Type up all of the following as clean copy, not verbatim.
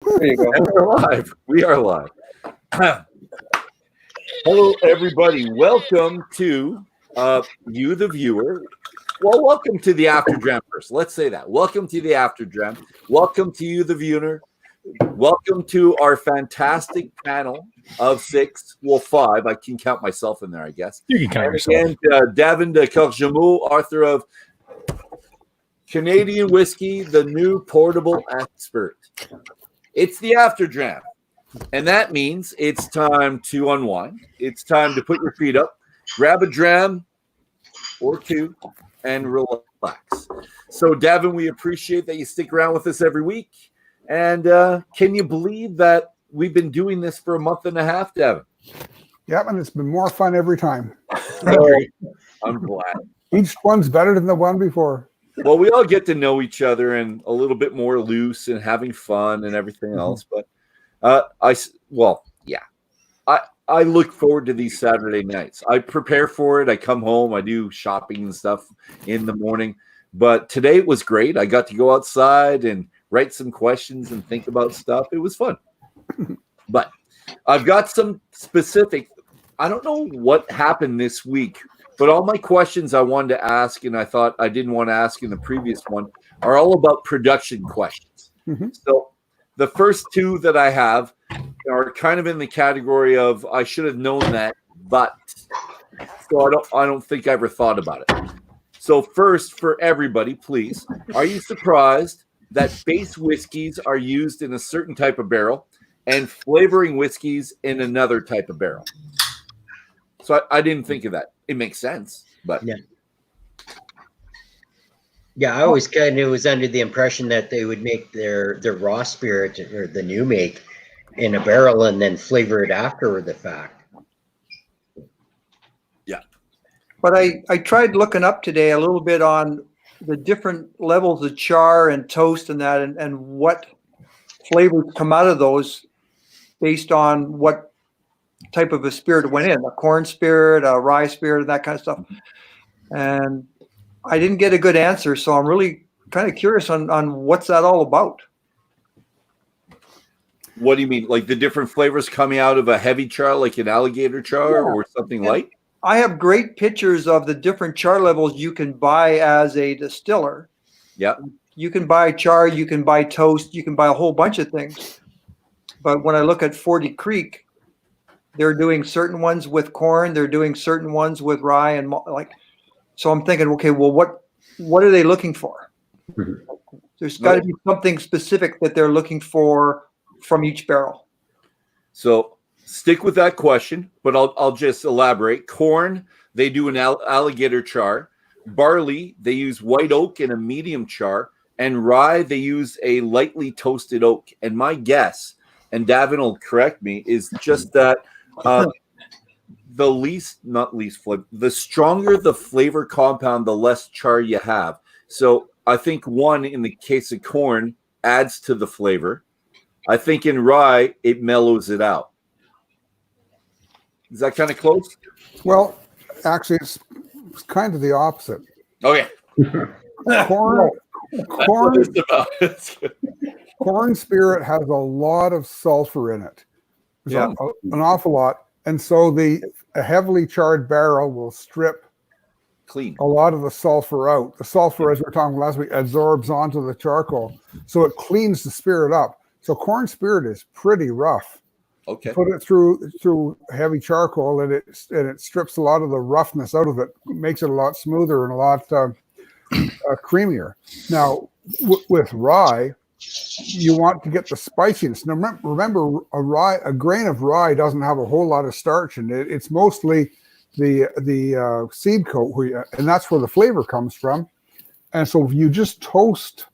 There you go. And we're live. We are live. Hello, everybody. Welcome to you, the viewer. Well, welcome to the After Dram first. Let's say that. Welcome to the After Dram. Welcome to you, the viewer. Welcome to our fantastic panel of six. Well, five. I can count myself in there, I guess. You can count yourself. And Davin de Kergommeaux, author of Canadian Whiskey, the New Portable Expert. It's the After Dram. And that means it's time to unwind. It's time to put your feet up, grab a dram or two, and relax. So, Davin, we appreciate that you stick around with us every week. And can you believe that we've been doing this for a month and a half, Davin? Yep, and it's been more fun every time. Oh, I'm glad. Each one's better than the one before. Well, we all get to know each other and a little bit more loose and having fun and everything else. But I look forward to these Saturday nights. I prepare for it. I come home. I do shopping and stuff in the morning. But today it was great. I got to go outside and write some questions and think about stuff. It was fun. But I've got some specific. I don't know what happened this week, but all my questions I wanted to ask, and I thought I didn't want to ask in the previous one, are all about production questions. Mm-hmm. So the first two that I have are kind of in the category of I should have known that, but so I don't think I ever thought about it. So first, for everybody, please, are you surprised that base whiskeys are used in a certain type of barrel and flavoring whiskeys in another type of barrel? So I didn't think of that. It makes sense, but yeah, I always kind of was under the impression that they would make their raw spirit or the new make in a barrel and then flavor it after the fact. Yeah, but I tried looking up today a little bit on the different levels of char and toast and that, and what flavors come out of those based on what type of a spirit went in, a corn spirit, a rye spirit, that kind of stuff. And I didn't get a good answer, so I'm really kind of curious on what's that all about. What do you mean? Like the different flavors coming out of a heavy char, like an alligator char or something light? I have great pictures of the different char levels you can buy as a distiller. Yeah. You can buy char, you can buy toast, you can buy a whole bunch of things. But when I look at 40 Creek, they're doing certain ones with corn, they're doing certain ones with rye and so I'm thinking, okay, well, what are they looking for? Mm-hmm. There's got to be something specific that they're looking for from each barrel. So stick with that question, but I'll just elaborate. Corn, they do an alligator char. Barley, they use white oak in a medium char. And rye, they use a lightly toasted oak. And my guess, and Davin will correct me, is just that the stronger the flavor compound, the less char you have. So I think one, in the case of corn, adds to the flavor. I think in rye, it mellows it out. Is that kind of close? Well, actually, it's kind of the opposite. Okay. Corn spirit has a lot of sulfur in it. There's an awful lot. And so a heavily charred barrel will strip clean a lot of the sulfur out. The sulfur, as we were talking last week, absorbs onto the charcoal. So it cleans the spirit up. So corn spirit is pretty rough. Okay. Put it through heavy charcoal and it strips a lot of the roughness out of it, makes it a lot smoother and a lot creamier. Now, with rye, you want to get the spiciness. Now, remember, a grain of rye doesn't have a whole lot of starch in it. It's mostly the seed coat, and that's where the flavor comes from. And so if you just toast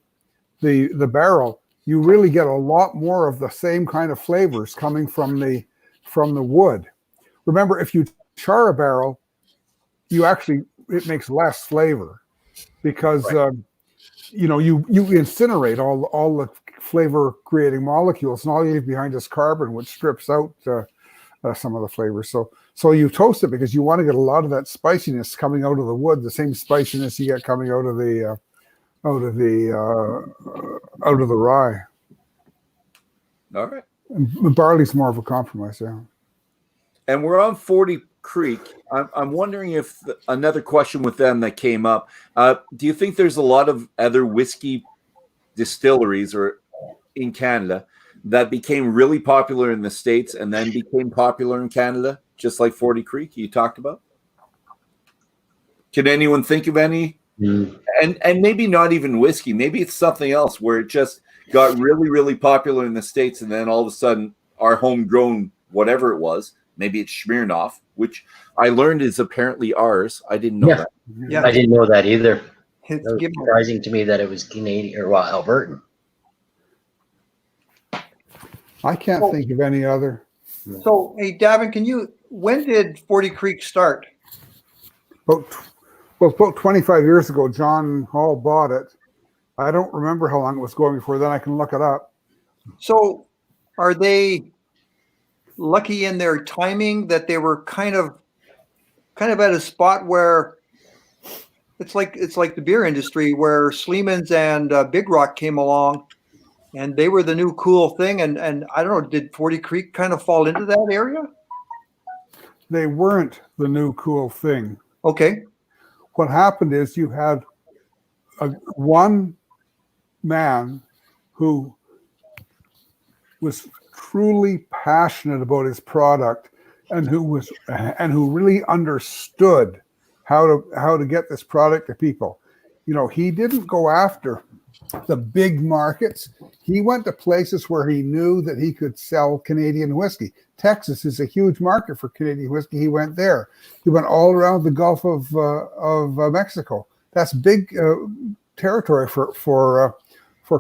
the barrel, you really get a lot more of the same kind of flavors coming from the wood. Remember, if you char a barrel, it makes less flavor because you incinerate all the flavor creating molecules, and all you leave behind is carbon, which strips out some of the flavor. So you toast it because you want to get a lot of that spiciness coming out of the wood, the same spiciness you get coming out of the rye. All right. And barley's more of a compromise, yeah. And we're on 40 Creek. I'm wondering if another question with them that came up. Do you think there's a lot of other whiskey distilleries or in Canada that became really popular in the States and then became popular in Canada, just like 40 Creek you talked about? Can anyone think of any? And maybe not even whiskey. Maybe it's something else where it just got really, really popular in the States, and then all of a sudden our homegrown whatever it was, maybe it's Smirnoff, which I learned is apparently ours. I didn't know that. Yeah. I didn't know that either. It's It was given- surprising to me that it was Canadian or Albertan. I can't think of any other. So, hey, Davin, when did 40 Creek start? About 25 years ago, John Hall bought it. I don't remember how long it was going before. Then I can look it up. So, are they lucky in their timing that they were kind of at a spot where it's like the beer industry where Sleeman's and Big Rock came along, and they were the new cool thing. And I don't know, did 40 Creek kind of fall into that area? They weren't the new cool thing. Okay. What happened is you had one man who was truly passionate about his product and who really understood how to get this product to people. You know, he didn't go after the big markets. He went to places where he knew that he could sell Canadian whiskey. Texas is a huge market for Canadian whiskey. He went there. He went all around the Gulf of Mexico. That's big territory for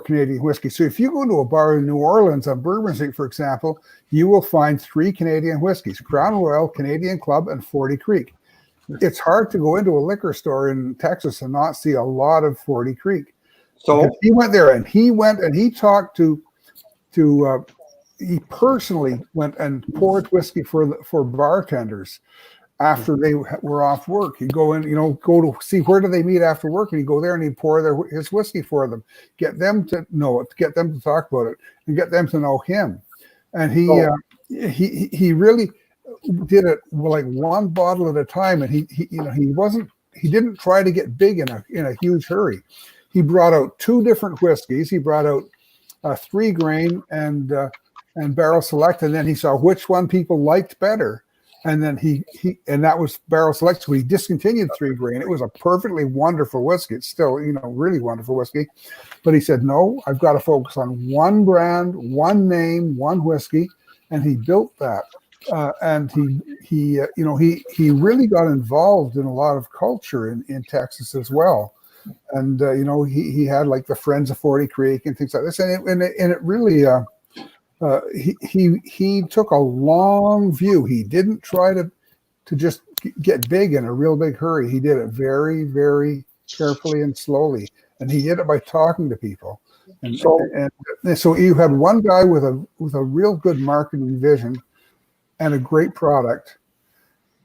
Canadian whiskey. So if you go to a bar in New Orleans on Bourbon Street, for example, you will find 3 Canadian whiskeys: Crown Royal, Canadian Club, and 40 Creek. It's hard to go into a liquor store in Texas and not see a lot of 40 Creek. So he went there and he talked to he personally went and poured whiskey for bartenders after they were off work. He'd go in, go to see where do they meet after work, and he'd go there and he'd pour his whiskey for them, get them to know it, get them to talk about it, and get them to know him. And he really did it like one bottle at a time, and he didn't try to get big in a huge hurry. He brought out 2 different whiskeys. He brought out 3 grain and barrel select, and then he saw which one people liked better, and then and that was barrel select. So he discontinued 3 grain. It was a perfectly wonderful whiskey. It's still really wonderful whiskey, but he said, no, I've got to focus on one brand, one name, one whiskey, and he built that. And he really got involved in a lot of culture in Texas as well. And he had like the Friends of 40 Creek and things like this, and it really he took a long view. He didn't try to just get big in a real big hurry. He did it very, very carefully and slowly, and he did it by talking to people. And so you had one guy with a real good marketing vision and a great product,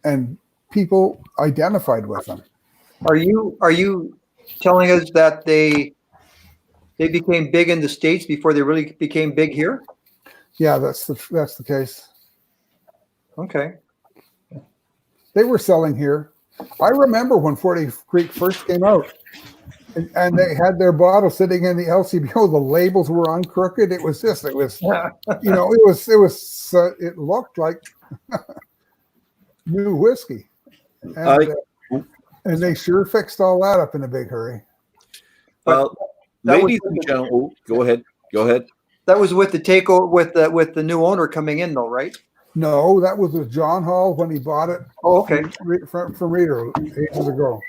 and people identified with him. are you telling us that they became big in the States before they really became big here? Yeah, that's the case. Okay. They were selling here. I remember when 40 Creek first came out, and they had their bottle sitting in the LCBO. The labels were on crooked. It looked like new whiskey, and they sure fixed all that up in a big hurry. Well, ladies and gentlemen, go ahead. That was with the takeover with the new owner coming in, though, right? No, that was with John Hall when he bought it. Oh, okay. From Reader ages ago.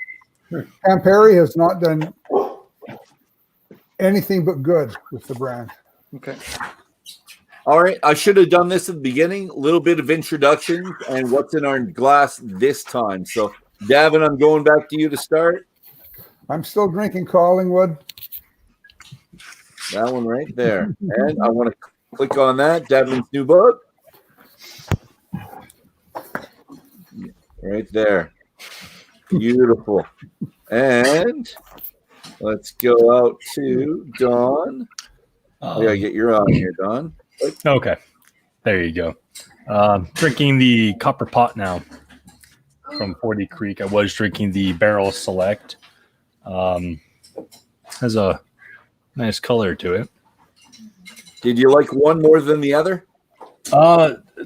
Campari has not done anything but good with the brand. Okay. All right. I should have done this at the beginning. A little bit of introduction and what's in our glass this time. So, Davin, I'm going back to you to start. I'm still drinking Collingwood. That one right there. And I want to click on that. Davin's new book. Right there. Beautiful. And let's go out to Dawn. We gotta get your on here, Dawn. Okay, there you go. Drinking the Copper Pot now from 40 Creek. I was drinking the Barrel Select. Has a nice color to it. Did you like one more than the other?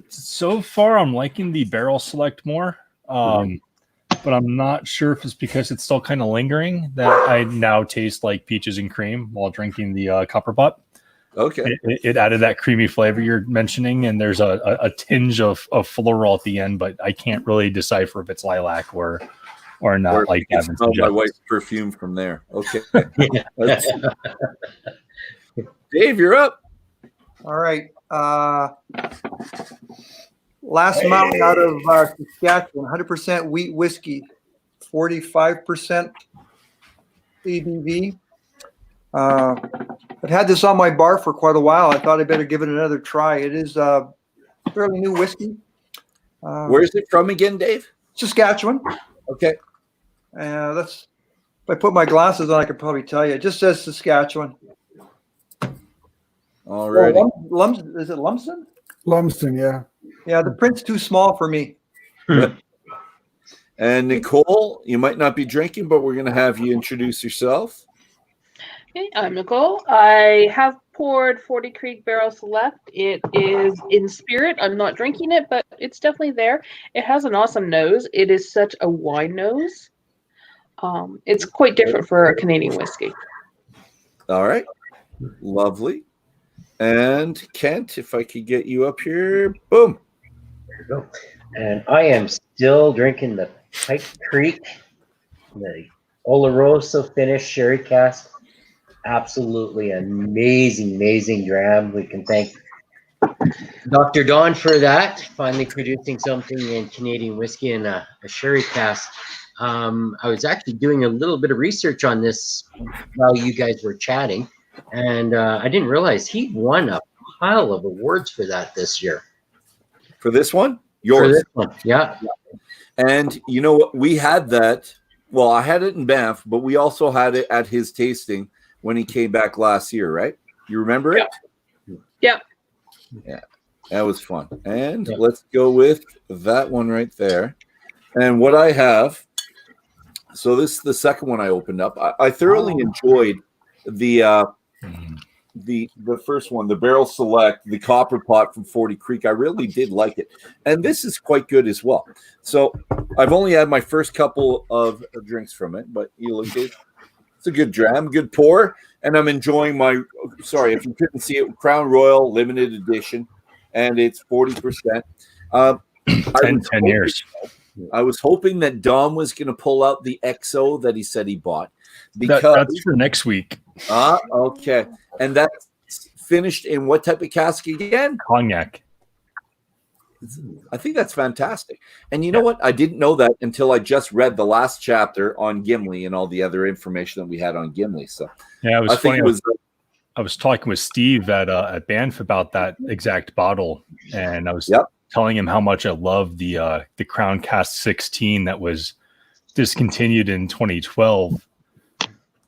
So far I'm liking the Barrel Select more. But I'm not sure if it's because it's still kind of lingering that I now taste like peaches and cream while drinking the Copper Pot. Okay. It added that creamy flavor you're mentioning, and there's a tinge of floral at the end, but I can't really decipher if it's lilac or not. Or like it's Davin smell my suggests. wife's perfume from there. Okay. Dave, you're up. All right. Last Mountain out of Saskatchewan, 100% wheat whiskey, 45% ABV. I've had this on my bar for quite a while. I thought I better give it another try. It is fairly new whiskey. Where is it from again, Dave? Saskatchewan. Okay. If I put my glasses on, I could probably tell you. It just says Saskatchewan. All right. Is it Lumsden? Lumsden, yeah. Yeah, the print's too small for me. And Nicole, you might not be drinking, but we're going to have you introduce yourself. Hey, I'm Nicole. I have poured 40 Creek Barrel Select. It is in spirit. I'm not drinking it, but it's definitely there. It has an awesome nose. It is such a wine nose. It's quite different for a Canadian whiskey. All right. Lovely. And Kent, if I could get you up here. Boom. There you go. And I am still drinking the Pike Creek, the Oloroso finished sherry cask. Absolutely amazing dram. We can thank Dr. Don for that, finally producing something in Canadian whiskey in a sherry cask. I was actually doing a little bit of research on this while you guys were chatting, and I didn't realize he won a pile of awards for that this year. For this one? For Yours. this one, yeah. And you know what? We had that. Well, I had it in Banff, but we also had it at his tasting when he came back last year, right? You remember it? Yeah. Yeah. That was fun. And let's go with that one right there. And what I have, so this is the second one I opened up. I thoroughly enjoyed the first one, the Barrel Select, the Copper Pot from 40 Creek. I really did like it. And this is quite good as well. So I've only had my first couple of drinks from it, but you look, it's a good dram, good pour. And I'm enjoying sorry, if you couldn't see it, Crown Royal limited edition. And it's 40%. 10 years. I was hoping that Dom was going to pull out the XO that he said he bought. Because That's for next week. Okay. And that's finished in what type of cask again? Cognac. I think that's fantastic. And you know what? I didn't know that until I just read the last chapter on Gimli and all the other information that we had on Gimli. So yeah, it was funny. Think it was, I was talking with Steve at Banff about that exact bottle, and I was telling him how much I love the Crown Cask 16 that was discontinued in 2012.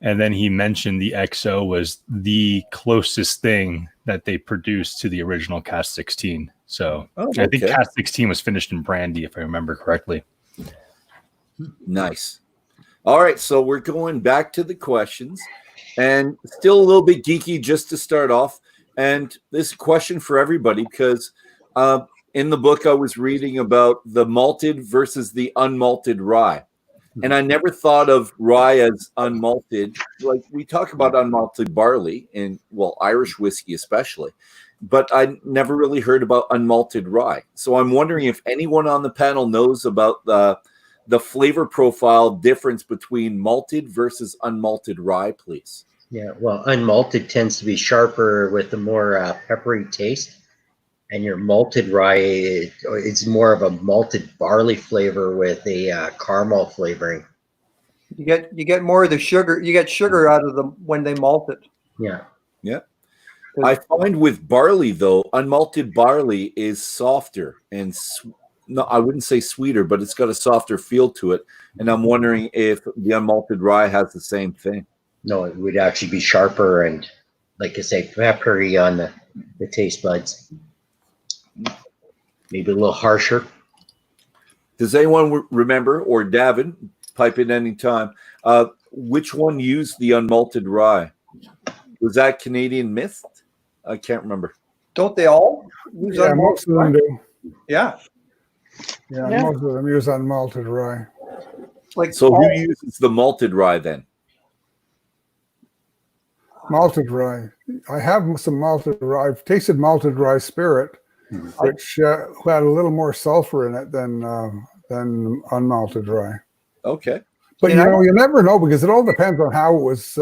And then he mentioned the XO was the closest thing that they produced to the original Cask 16. So I think Cask 16 was finished in brandy, if I remember correctly. Nice. All right, so we're going back to the questions, and still a little bit geeky just to start off. And this question for everybody, because in the book I was reading about the malted versus the unmalted rye. And I never thought of rye as unmalted. Like we talk about unmalted barley in, Irish whiskey especially, but I never really heard about unmalted rye. So I'm wondering if anyone on the panel knows about the flavor profile difference between malted versus unmalted rye, please. Yeah, well, unmalted tends to be sharper with a more peppery taste. And your malted rye, it's more of a malted barley flavor with a caramel flavoring. You get more of the sugar. You get sugar out of them when they malt it. Yeah. Yeah. I find with barley, though, unmalted barley is softer and no, I wouldn't say sweeter, but it's got a softer feel to it. And I'm wondering if the unmalted rye has the same thing. No, it would actually be sharper and, like I say, peppery on the the taste buds. Maybe a little harsher. Does anyone remember, or Davin, pipe in any time, which one used the unmalted rye? Was that Canadian Mist? I can't remember. Don't they all use Yeah, unmalted most of them rye? do. Yeah. Yeah, Yeah. most of them use unmalted rye. Like So all- who uses the malted rye then? Malted rye. I have some malted rye. I've tasted malted rye spirit, which had a little more sulfur in it than unmalted rye. Okay. But And you never know, because it all depends on how it was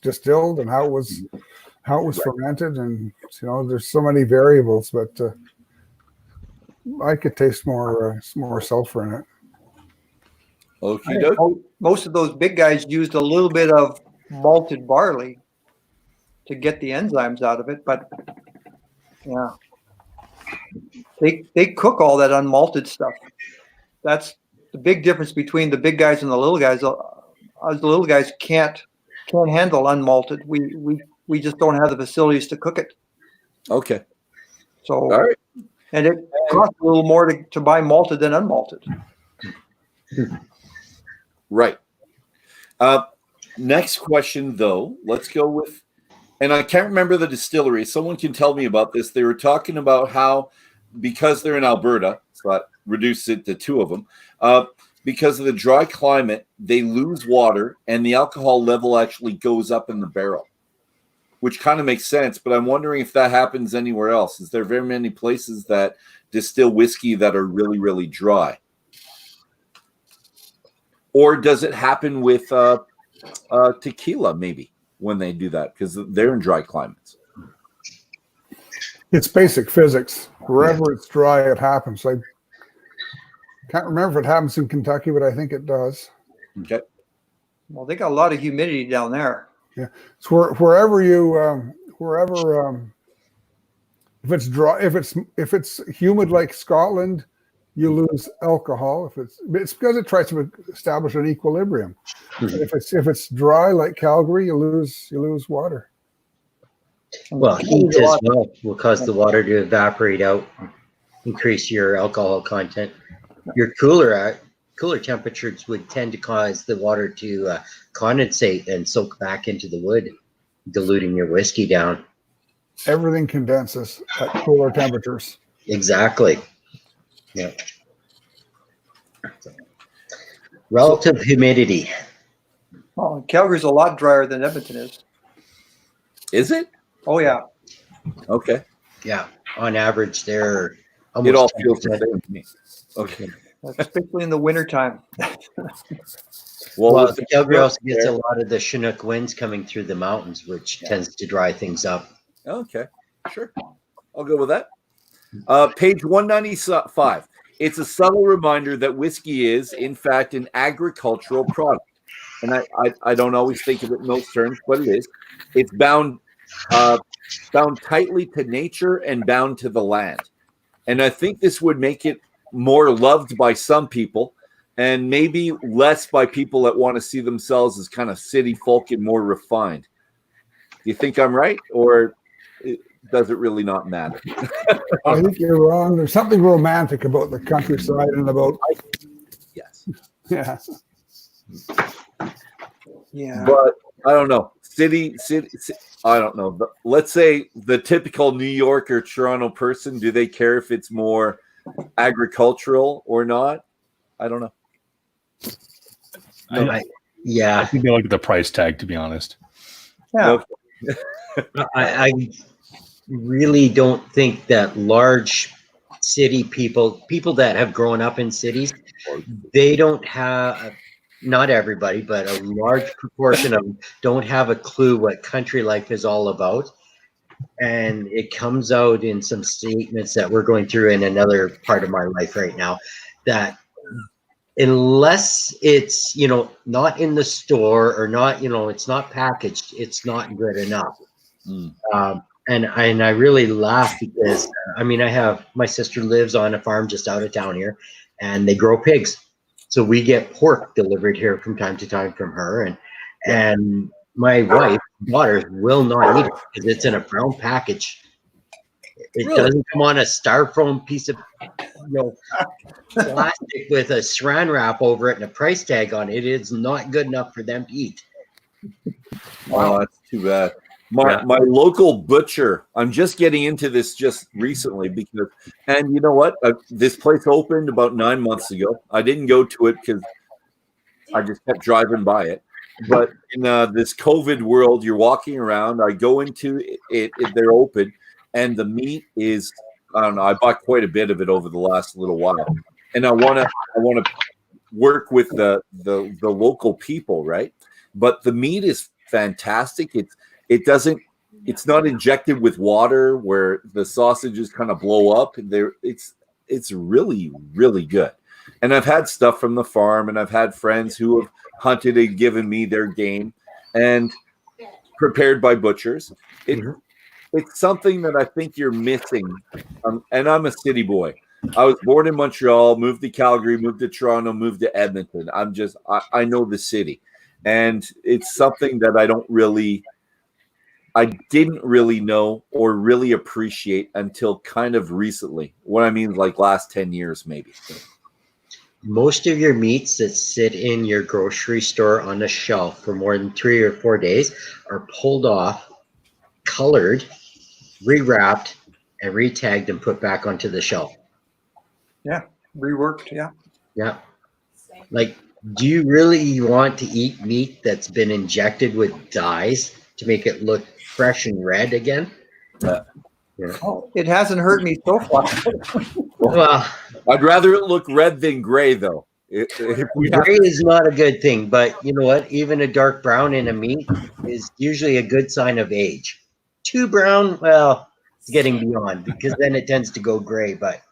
distilled and how it was fermented, and there's so many variables. But I could taste more sulfur in it. Okay. most of those big guys used a little bit of malted barley to get the enzymes out of it, but yeah, they cook all that unmalted stuff. That's the big difference between the big guys and the little guys. Us little guys can't handle unmalted. We just don't have the facilities to cook it. Okay. So, All right. and it costs a little more to buy malted than unmalted. Right. Next question, though. Let's go with, and I can't remember the distillery. Someone can tell me about this. They were talking about how, because they're in Alberta, so that reduces it to two of them, because of the dry climate, they lose water and the alcohol level actually goes up in the barrel, which kind of makes sense. But I'm wondering if that happens anywhere else. Is there very many places that distill whiskey that are really, really dry? Or does it happen with tequila, maybe, when they do that? Because they're in dry climates. It's basic physics. Wherever it's dry, it happens. I can't remember if it happens in Kentucky, but I think it does. Okay. Well, they got a lot of humidity down there. Yeah. So wherever if it's dry, if it's humid like Scotland, you lose alcohol. It's because it tries to establish an equilibrium. If it's dry like Calgary, you lose water. Well, heat as well will cause the water to evaporate out, increase your alcohol content. Your cooler temperatures would tend to cause the water to condensate and soak back into the wood, diluting your whiskey down. Everything condenses at cooler temperatures. Exactly. Yeah. Relative humidity. Oh, Calgary's a lot drier than Edmonton is. Is it? Oh yeah. Okay. Yeah. On average, they're It all almost feels the 10%. same to me. Okay. Especially in the wintertime. Well, Calgary also gets a lot of the Chinook winds coming through the mountains, which tends to dry things up. Okay. Sure. I'll go with that. Page 195. It's a subtle reminder that whiskey is, in fact, an agricultural product. And I don't always think of it in those terms, but it is. It's bound tightly to nature and bound to the land. And I think this would make it more loved by some people and maybe less by people that want to see themselves as kind of city folk and more refined. Do you think I'm right, or does it really not matter? I think you're wrong. There's something romantic about the countryside and about Yes. yeah. Yeah. But I don't know. City, I don't know. But let's say the typical New York or Toronto person, do they care if it's more agricultural or not? I don't know. I Yeah. think they look at the price tag, to be honest. Yeah. I really don't think that large city people that have grown up in cities, they don't have, not everybody, but a large proportion of them don't have a clue what country life is all about. And it comes out in some statements that we're going through in another part of my life right now, that unless it's, not in the store or not, it's not packaged, it's not good enough. And I really laugh because my sister lives on a farm just out of town here, and they grow pigs. So we get pork delivered here from time to time from her, and my wife's daughters will not eat it because it's in a brown package. It Really? doesn't come on a styrofoam piece of plastic with a saran wrap over it and a price tag on it. It is not good enough for them to eat. Oh, that's too bad. My local butcher, I'm just getting into this just recently because, and you know what? This place opened about 9 months ago. I didn't go to it because I just kept driving by it. But in this COVID world, you're walking around. I go into it, they're open, and the meat is, I don't know. I bought quite a bit of it over the last little while, and I want to work with the local people, right? But the meat is fantastic. It's not injected with water where the sausages kind of blow up. It's really, really good. And I've had stuff from the farm, and I've had friends who have hunted and given me their game and prepared by butchers. It's something that I think you're missing. And I'm a city boy. I was born in Montreal, moved to Calgary, moved to Toronto, moved to Edmonton. I know the city. And it's something that I didn't really know or really appreciate until kind of recently. What I mean, like last 10 years, maybe. Most of your meats that sit in your grocery store on a shelf for more than 3 or 4 days are pulled off, colored, rewrapped, and retagged and put back onto the shelf. Yeah, reworked. Yeah. Yeah. Like, do you really want to eat meat that's been injected with dyes to make it look fresh and red again? Oh, it hasn't hurt me so far. Well, I'd rather it look red than gray, though. gray is not a good thing, but you know what? Even a dark brown in a meat is usually a good sign of age. Too brown, well, it's getting beyond because then it tends to go gray. But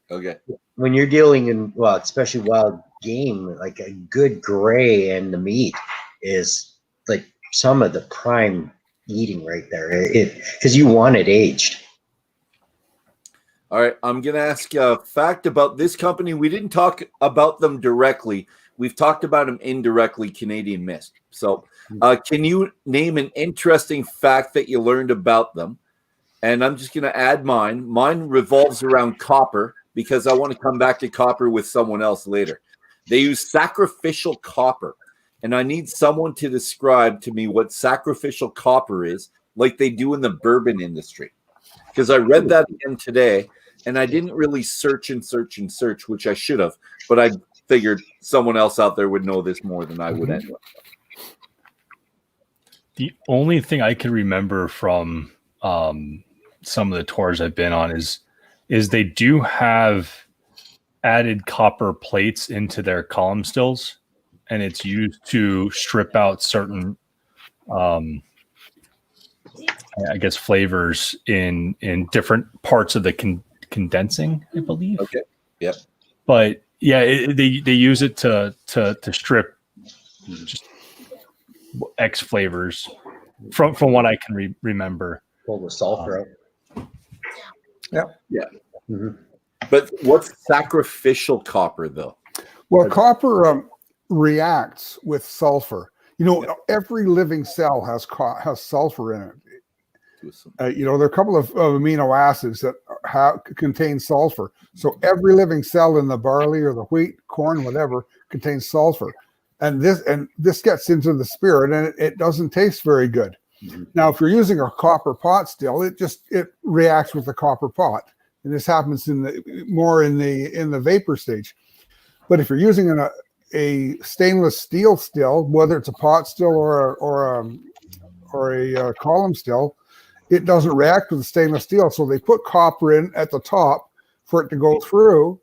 Okay. when you're dealing in, well, especially wild game, like a good gray and the meat is like some of the prime eating right there. Because you want it aged. All right, I'm going to ask a fact about this company. We didn't talk about them directly. We've talked about them indirectly, Canadian Mist. So can you name an interesting fact that you learned about them? And I'm just going to add mine. Mine revolves around copper because I want to come back to copper with someone else later. They use sacrificial copper, and I need someone to describe to me what sacrificial copper is, like they do in the bourbon industry. Because I read that again today, and I didn't really search, which I should have, but I figured someone else out there would know this more than I would anyway. The only thing I can remember from some of the tours I've been on is they do have added copper plates into their column stills, and it's used to strip out certain I guess flavors in different parts of the condensing, I believe. Okay. Yep. But yeah, they use it to strip just X flavors from what I can remember. Pull the sulfur out. Yeah. Yeah. Mm-hmm. But what's sacrificial copper, though? Well, copper reacts with sulfur. You know, every living cell has sulfur in it. There are a couple of amino acids that contain sulfur. So every living cell in the barley or the wheat, corn, whatever, contains sulfur. And this gets into the spirit, and it doesn't taste very good. Mm-hmm. Now, if you're using a copper pot still, it reacts with the copper pot, and this happens more in the vapor stage. But if you're using a stainless steel still, whether it's a pot still or a column still, it doesn't react with the stainless steel. So they put copper in at the top for it to go through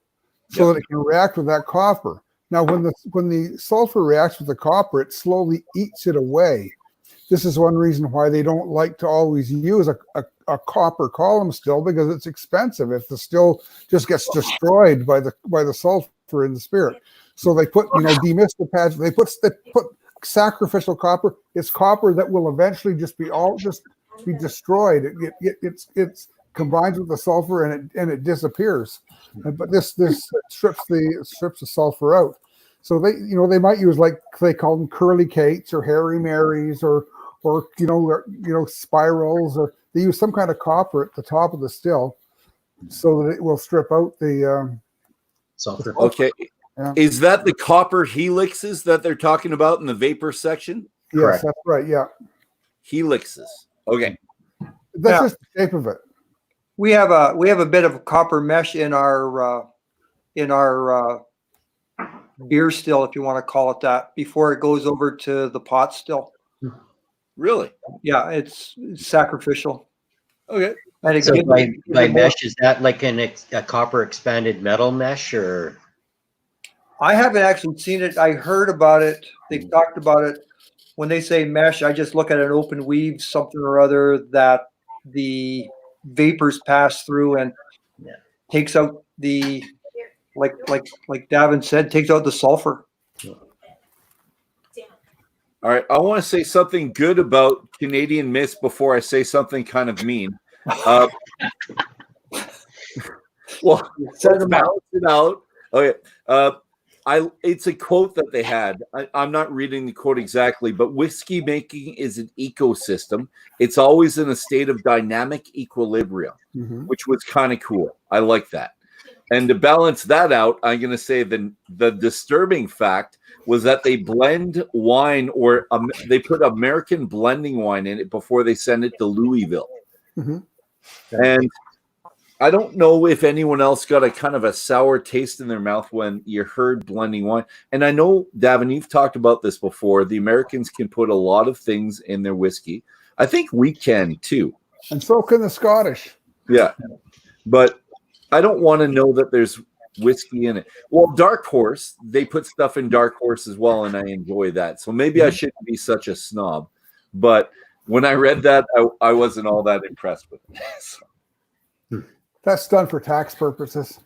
so that it can react with that copper. Now, when the sulfur reacts with the copper, it slowly eats it away. This is one reason why they don't like to always use a copper column still, because it's expensive if the still just gets destroyed by the sulfur in the spirit. So they put, demystify. They put sacrificial copper. It's copper that will eventually just be destroyed. It combines with the sulfur and it disappears. But this strips the sulfur out. So they might use, like they call them curly Kates or Harry Marys or or spirals, or they use some kind of copper at the top of the still so that it will strip out the Sulfur. Okay. Yeah. Is that the copper helixes that they're talking about in the vapor section? Yes, Correct. that's right. Yeah, Helixes. Okay. that's Yeah. just the shape of it. We have a bit of copper mesh in our beer still, if you want to call it that, before it goes over to the pot still. Really? Yeah, it's sacrificial. Okay. And it So gives- by gives it more- mesh, is that like a copper expanded metal mesh, or? I haven't actually seen it. I heard about it. They've talked about it. When they say mesh, I just look at an open weave, something or other that the vapors pass through and Yeah. takes out the, like Davin said, takes out the sulfur. All right. I want to say something good about Canadian Mist before I say something kind of mean. Well, let's balance it out. Okay. It's a quote that they had. I'm not reading the quote exactly, but whiskey making is an ecosystem. It's always in a state of dynamic equilibrium, which was kind of cool. I like that. And to balance that out, I'm going to say the disturbing fact was that they blend wine, or they put American blending wine in it before they send it to Louisville. And I don't know if anyone else got a kind of a sour taste in their mouth when you heard blending wine. And I know, Davin, you've talked about this before. The Americans can put a lot of things in their whiskey. I think we can too. And so can the Scottish. Yeah. But I don't want to know that there's whiskey in it. Well, Dark Horse, they put stuff in Dark Horse as well, and I enjoy that. So maybe I shouldn't be such a snob. But when I read that, I wasn't all that impressed with it. So. That's done for tax purposes.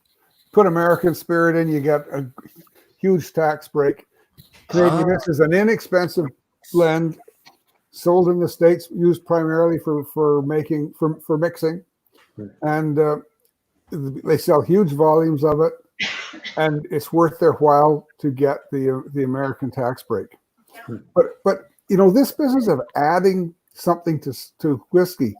Put American spirit in, you get a huge tax break. Canadian Mist is an inexpensive blend sold in the States, used primarily for mixing, and they sell huge volumes of it, and it's worth their while to get the American tax break. But this business of adding something to whiskey,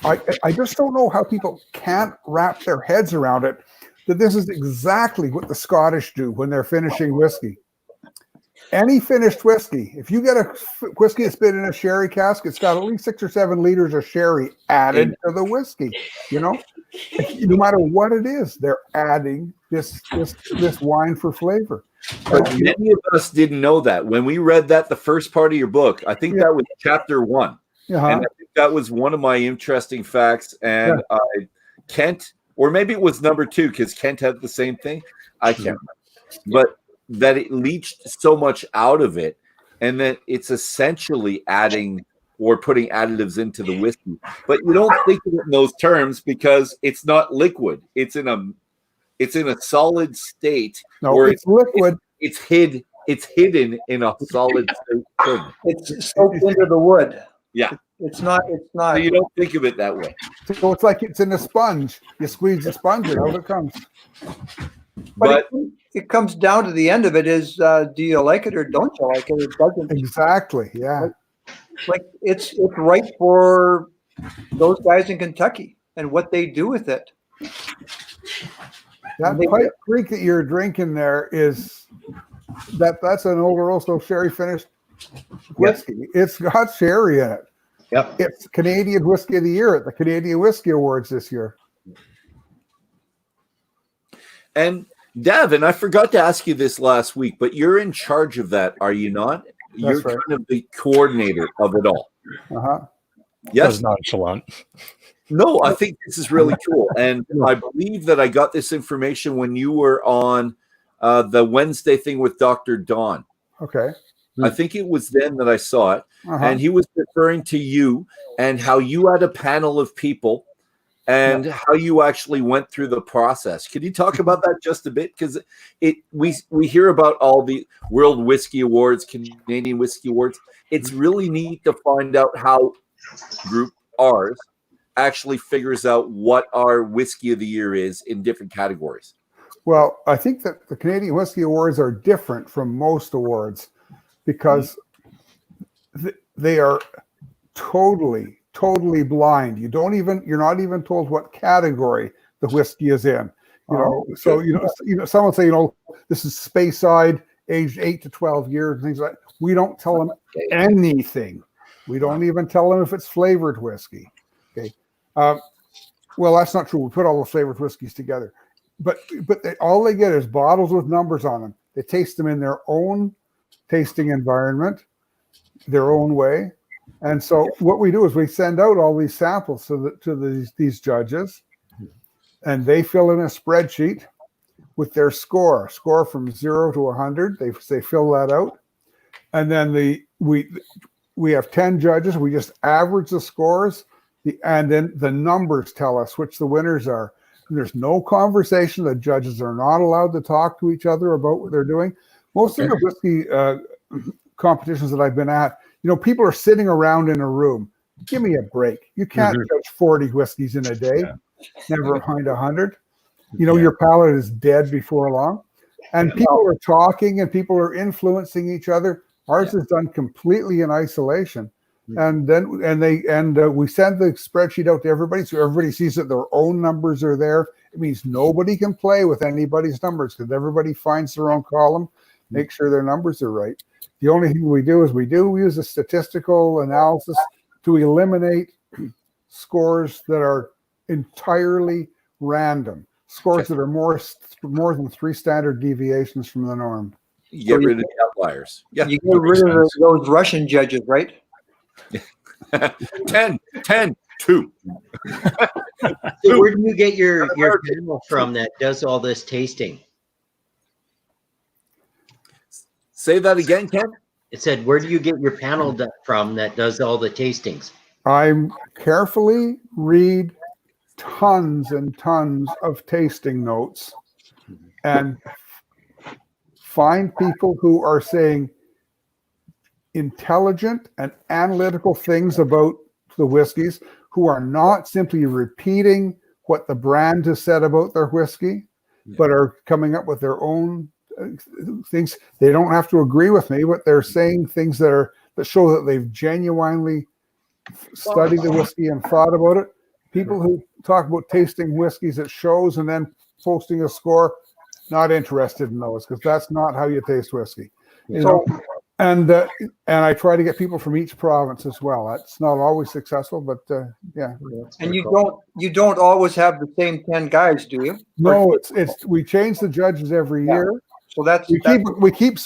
I just don't know how people can't wrap their heads around it, that this is exactly what the Scottish do when they're finishing whiskey. Any finished whiskey, if you get a whiskey that's been in a sherry cask, it's got at least 6 or 7 liters of sherry added to the whiskey. No matter what it is, they're adding this wine for flavor. But many of us didn't know that. When we read that, the first part of your book, I think that was chapter 1. And I think that was one of my interesting facts. And Kent, or maybe it was number 2, because Kent had the same thing. I can't remember. But that it leached so much out of it, and that it's essentially adding or putting additives into the whiskey. But you don't think of it in those terms because it's not liquid. It's in a solid state. No, it's liquid. It's hidden in a solid state. It's soaked into the wood. Yeah. It's not. So you don't think of it that way. So it's like it's in a sponge. You squeeze the sponge and out it comes. But it comes down to the end of it is, do you like it or don't you like it? It doesn't. Exactly. Yeah. Like it's right for those guys in Kentucky and what they do with it. That Pipe Creek that you're drinking there that's an Oloroso sherry finished whiskey. Yep. It's got sherry in it. Yep. It's Canadian Whiskey of the Year at the Canadian Whiskey Awards this year. And Davin, I forgot to ask you this last week, but you're in charge of that, are you not? You're right. kind of the coordinator of it all. Yes, nonchalant. No, I think this is really cool, and I believe that I got this information when you were on the Wednesday thing with Dr. Don. Okay. I think it was then that I saw it, and he was referring to you and how you had a panel of people and how you actually went through the process. Could you talk about that just a bit? Because we hear about all the World Whiskey Awards, Canadian Whiskey Awards. It's really neat to find out how Group ours actually figures out what our Whiskey of the Year is in different categories. Well, I think that the Canadian Whiskey Awards are different from most awards because they are totally blind. You're not even told what category the whiskey is in. So someone say, this is Speyside, aged 8 to 12 years, and things like that. We don't tell them anything. We don't even tell them if it's flavored whiskey. Okay. Well, that's not true. We put all the flavored whiskeys together, but all they get is bottles with numbers on them. They taste them in their own tasting environment, their own way. And so what we do is we send out all these samples to these judges, and they fill in a spreadsheet with their score from 0 to 100. They fill that out, and then we have 10 judges. We just average the scores, and then the numbers tell us which the winners are. And there's no conversation. The judges are not allowed to talk to each other about what they're doing. Most of the whiskey competitions that I've been at, people are sitting around in a room. Give me a break. You can't judge 40 whiskeys in a day, never mind 100. Your palate is dead before long. And people are talking and people are influencing each other. Ours is done completely in isolation. And then we send the spreadsheet out to everybody, so everybody sees that their own numbers are there. It means nobody can play with anybody's numbers because everybody finds their own column, make sure their numbers are right. The only thing we do is we use a statistical analysis to eliminate scores that are entirely random, scores that are more than 3 standard deviations from the norm. You get rid of the outliers. Yeah, you get rid of those Russian judges, right? 10, 2. So where do you get your panel from that does all this tasting? Say that again, Ken. It said, where do you get your panel from that does all the tastings? I carefully read tons and tons of tasting notes and find people who are saying intelligent and analytical things about the whiskeys, who are not simply repeating what the brand has said about their whiskey, but are coming up with their own things. They don't have to agree with me, but they're saying things that show that they've genuinely studied the whiskey and thought about it. People who talk about tasting whiskeys at shows and then posting a score, not interested in those, because that's not how you taste whiskey. And I try to get people from each province as well. That's not always successful, but yeah. And you don't always have the same 10 guys, do you? No, it's we change the judges every year. So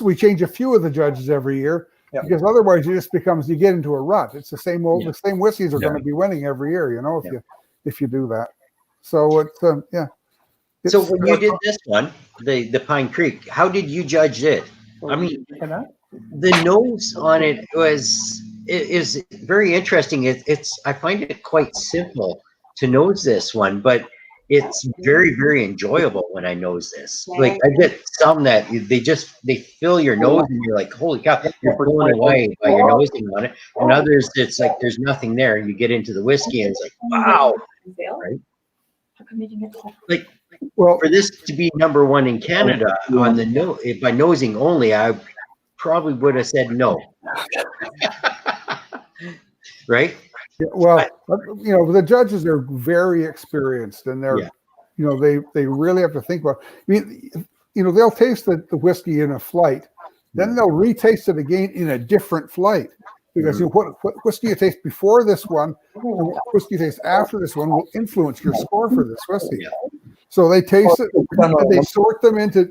we change a few of the judges every year, because otherwise you get into a rut. It's the same the same whiskeys are going to be winning every year, if you do that. So it's So when you did this one, the Pine Creek, how did you judge it? I mean, the nose on it is very interesting. I find it quite simple to nose this one, but it's very, very enjoyable when I nose this. Like I get some that they fill your nose and you're like, holy cow, you're blown away by your nosing on it. And others, it's like there's nothing there. You get into the whiskey and it's like, wow, right? Like, well, for this to be number 1 in Canada on the by nosing only, I probably would have said no. Right? Yeah, well, the judges are very experienced, and they're, they really have to think about. I mean, they'll taste the whiskey in a flight, then they'll retaste it again in a different flight, because what whiskey you taste before this one and what whiskey you taste after this one will influence your score for this whiskey. So they taste it and they sort them into,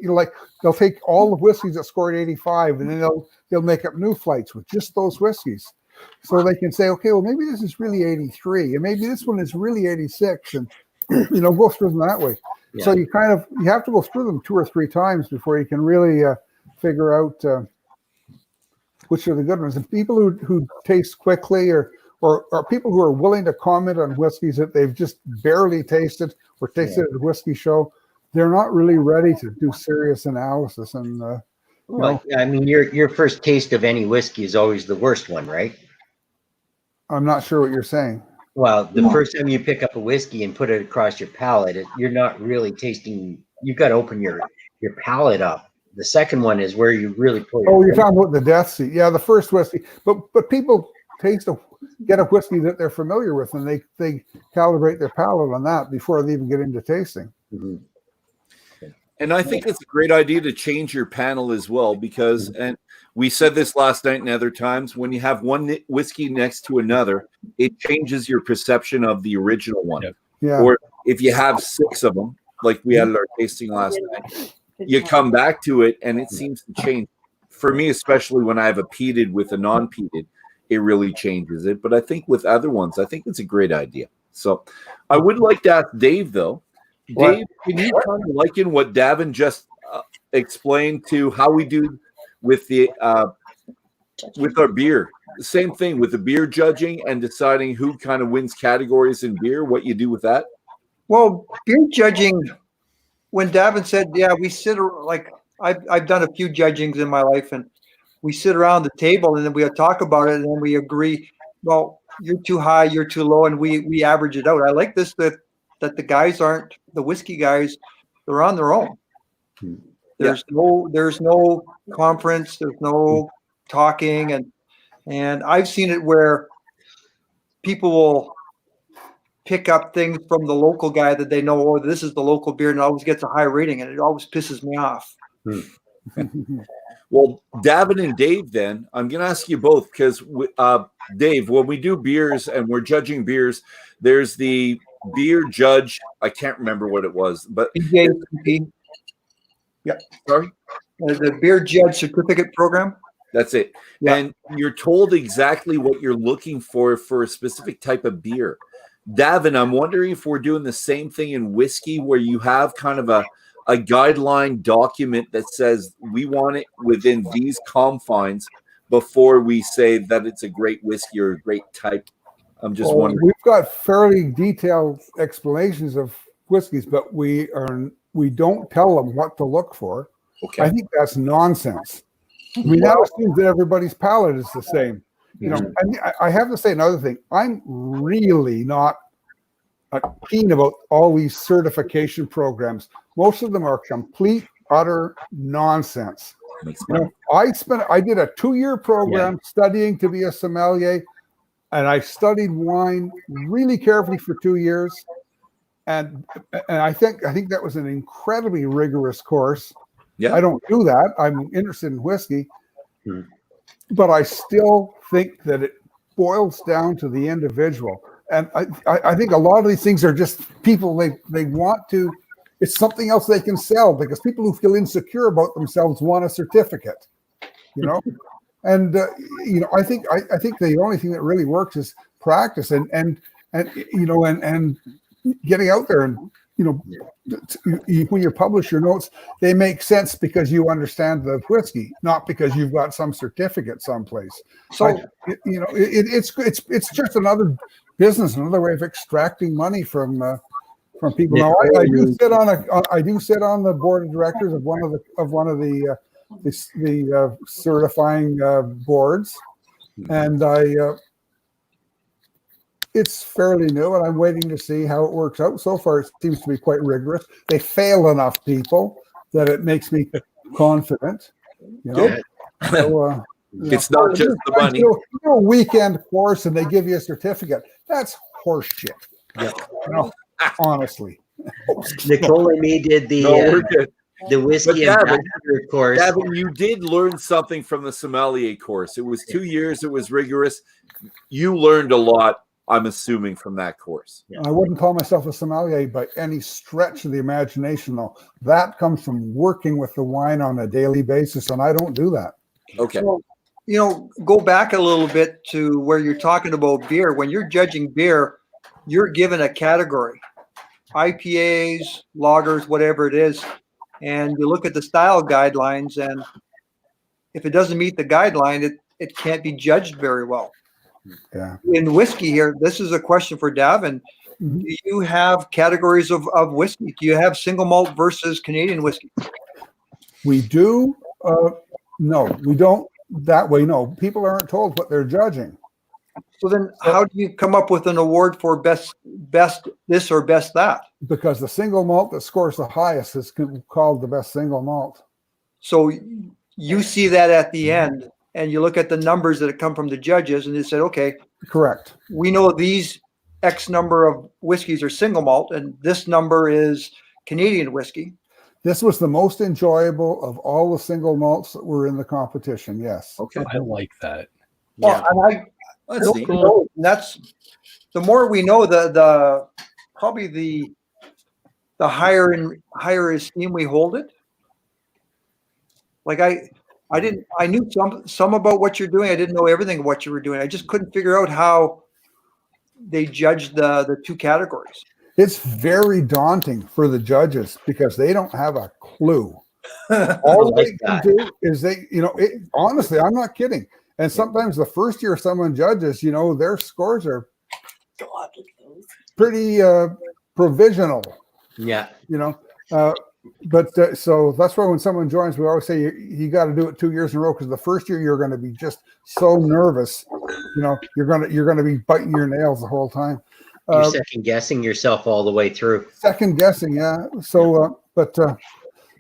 they'll take all the whiskeys that scored 85 and then they'll make up new flights with just those whiskeys. So they can say, okay, well, maybe this is really 83 and maybe this one is really 86 and, go through them that way. Yeah. So you have to go through them 2 or 3 times before you can really figure out which are the good ones. And people who taste quickly or people who are willing to comment on whiskeys that they've just barely tasted or tasted at a whiskey show, they're not really ready to do serious analysis. And I mean, your first taste of any whiskey is always the worst one, right? I'm not sure what you're saying. Well, the first time you pick up a whiskey and put it across your palate, you're not really tasting. You've got to open your palate up. The second one is where you really pull. You're talking about the Death Seat. Yeah, the first whiskey, but people get a whiskey that they're familiar with, and they calibrate their palate on that before they even get into tasting. Mhm. And I think it's a great idea to change your panel as well, because, and we said this last night and other times, when you have one whiskey next to another, it changes your perception of the original one. Yeah. Or if you have 6 of them, like we had at our tasting last night, you come back to it and it seems to change. For me, especially when I have a peated with a non-peated, it really changes it. But I think with other ones, I think it's a great idea. So I would like to ask Dave, though. Dave, can you kind of liken what Davin just explained to how we do with the with our beer? The same thing with the beer judging and deciding who kind of wins categories in beer. What you do with that? Well, beer judging, when Davin said, yeah, we sit like I've done a few judgings in my life, and we sit around the table and then we'll talk about it and then we agree, well, you're too high, you're too low, and we average it out. I like this that the guys aren't the whiskey guys, they're on their own. There's no conference, there's no talking, and I've seen it where people will pick up things from the local guy that they know, oh, this is the local beer, and it always gets a high rating, and it always pisses me off. Well, Davin and Dave, then I'm going to ask you both, because Dave, when we do beers and we're judging beers, there's the beer judge. I can't remember what it was, but BJCP. Yeah, sorry, the beer judge certificate program. That's it. Yeah. And you're told exactly what you're looking for a specific type of beer. Davin, I'm wondering if we're doing the same thing in whiskey, where you have kind of a guideline document that says we want it within these confines before we say that it's a great whiskey or a great type. I'm just wondering. We've got fairly detailed explanations of whiskeys, but we don't tell them what to look for. Okay. I think that's nonsense. We now assume that everybody's palate is the same. You know, and I have to say another thing. I'm really not keen about all these certification programs. Most of them are complete, utter nonsense. You know, I did a 2-year program studying to be a sommelier, and I studied wine really carefully for 2 years. And I think that was an incredibly rigorous course. Yeah. I don't do that. I'm interested in whiskey. But I still think that it boils down to the individual. And I think a lot of these things are just people, they want to, it's something else they can sell, because people who feel insecure about themselves want a certificate, you know? And, you know, I think the only thing that really works is practice and you know, and getting out there and, you know, when you publish your notes, they make sense because you understand the whiskey, not because you've got some certificate someplace. So, you know, it's just another business, another way of extracting money from people. Now, I do sit on the board of directors of one of the certifying boards, and it's fairly new, and I'm waiting to see how it works out. So far, it seems to be quite rigorous. They fail enough people that it makes me confident. You know, so, it's not just the money. You do a weekend course and they give you a certificate. That's horseshit. Yeah. You know, honestly. Nicole and me did the whiskey ambassador course. Davin, you did learn something from the sommelier course. It was 2 years. It was rigorous. You learned a lot, I'm assuming, from that course. I wouldn't call myself a sommelier by any stretch of the imagination, though. That comes from working with the wine on a daily basis, and I don't do that. Okay. So, you know, go back a little bit to where you're talking about beer. When you're judging beer, you're given a category. IPAs, lagers, whatever it is. And you look at the style guidelines, and if it doesn't meet the guideline, it can't be judged very well. Yeah. In whiskey here, this is a question for Davin. Mm-hmm. Do you have categories of whiskey? Do you have single malt versus Canadian whiskey? We do. No, we don't that way. No, people aren't told what they're judging. So then how do you come up with an award for best this or best that? Because the single malt that scores the highest is called the best single malt. So you see that at the end, and you look at the numbers that come from the judges, and they said, okay, Correct. we know these X number of whiskeys are single malt, and this number is Canadian whiskey. This was the most enjoyable of all the single malts that were in the competition. Yes. Okay. I like that. Well, and That's neat. that's the more we know, the probably the higher esteem we hold it. Like I knew some about what you're doing. I didn't know everything of what you were doing. I just couldn't figure out how they judged the two categories. It's very daunting for the judges because they don't have a clue. All they can do is honestly, I'm not kidding. And sometimes the first year someone judges, their scores are pretty provisional. Yeah. So that's why when someone joins, we always say you got to do it 2 years in a row, because the first year you're going to be just so nervous. You're going to be biting your nails the whole time. You're second guessing yourself all the way through. Second guessing, yeah. So,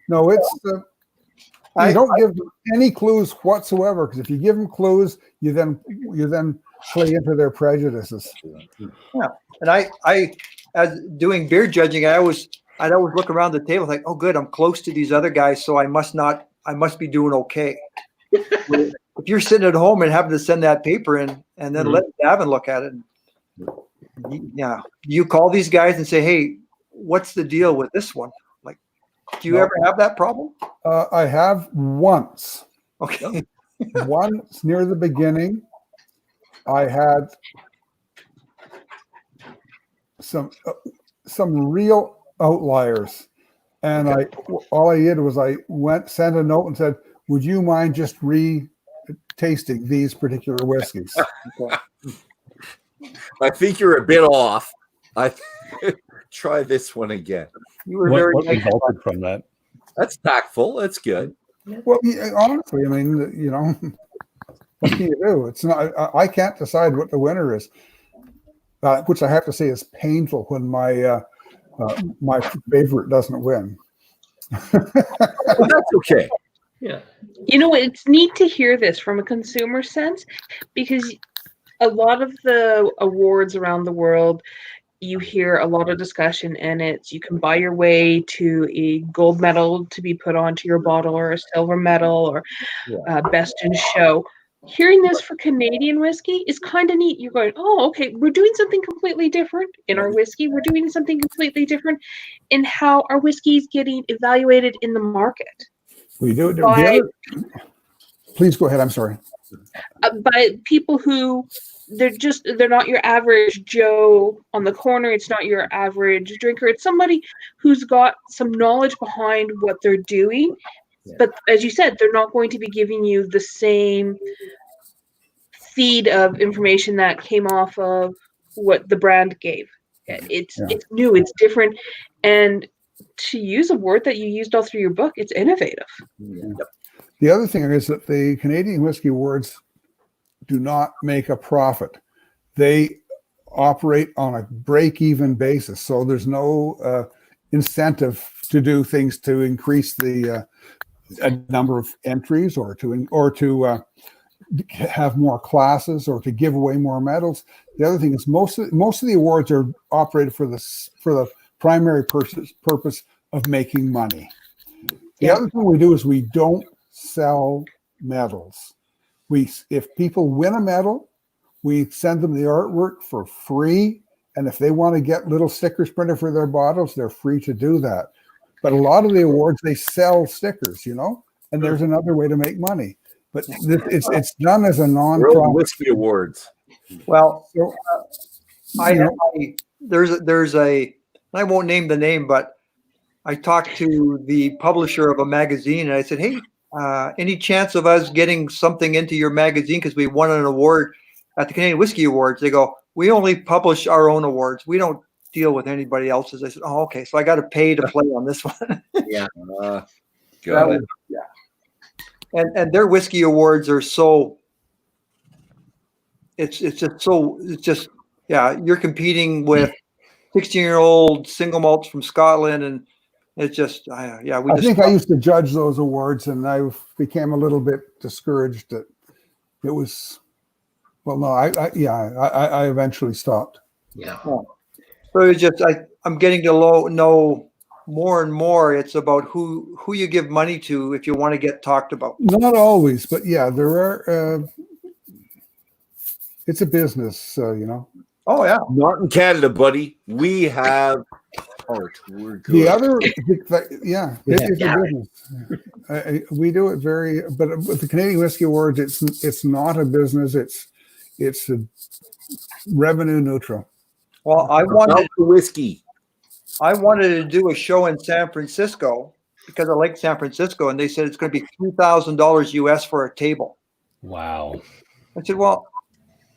no, it's you don't give them any clues whatsoever, because if you give them clues, you then play into their prejudices. Yeah, and I as doing beer judging, I'd always look around the table like, oh, good, I'm close to these other guys, so I must be doing okay. If you're sitting at home and having to send that paper in and then let Davin look at it, yeah, you call these guys and say, hey, what's the deal with this one? Like, do you ever have that problem? I have once. Okay. Once near the beginning, I had some real outliers, and all I did was I sent a note and said, would you mind just tasting these particular whiskeys? Okay. I think you're a bit off. Try this one again. You were What resulted from that? That's tactful. That's good. Well, honestly, I mean, what can you do? It's not. I can't decide what the winner is, which I have to say is painful when my favorite doesn't win. Well, that's okay. Yeah. It's neat to hear this from a consumer sense, because a lot of the awards around the world, you hear a lot of discussion, and you can buy your way to a gold medal to be put onto your bottle, or a silver medal, or best in show. Hearing this for Canadian whiskey is kind of neat. You're going, oh, okay, we're doing something completely different in our whiskey. We're doing something completely different in how our whiskey is getting evaluated in the market. We do it. Please go ahead. I'm sorry. By people who they're not your average Joe on the corner. It's not your average drinker. It's somebody who's got some knowledge behind what they're doing. Yeah. But as you said, they're not going to be giving you the same feed of information that came off of what the brand gave. It's new, it's different. And to use a word that you used all through your book, it's innovative. Yeah. The other thing is that the Canadian Whiskey Awards do not make a profit. They operate on a break-even basis. So there's no incentive to do things to increase the number of entries, or to have more classes, or to give away more medals. The other thing is most of the awards are operated for the primary purpose of making money. The other thing we do is we don't sell medals. If people win a medal, we send them the artwork for free, and if they want to get little stickers printed for their bottles, they're free to do that. But a lot of the awards, they sell stickers, and there's another way to make money. But it's done as a non-profit. World Whiskey Awards. Well, there's a, I won't name the name, but I talked to the publisher of a magazine, and I said, hey, any chance of us getting something into your magazine because we won an award at the Canadian Whiskey Awards? They go, we only publish our own awards. We don't deal with anybody else's. I said, oh, okay, so I got to pay to play on this one. Yeah. Got it. Yeah. And their whiskey awards are so, it's just you're competing with 16-year-old single malts from Scotland, and it's just, I think I used to judge those awards, and I became a little bit discouraged at It was, well, no, I eventually stopped. Yeah. So it's just I'm getting to know more and more. It's about who you give money to if you want to get talked about. Not always, but yeah, there are. It's a business, you know. Oh yeah. Not in Canada, buddy. We have art. We're good. The other, yeah, it is a business. We do it but with the Canadian Whiskey Awards, it's not a business. It's a revenue neutral. Well, I About the whiskey. wanted to do a show in San Francisco because I like San Francisco, and they said it's going to be $3,000 US for a table. Wow. I said, well,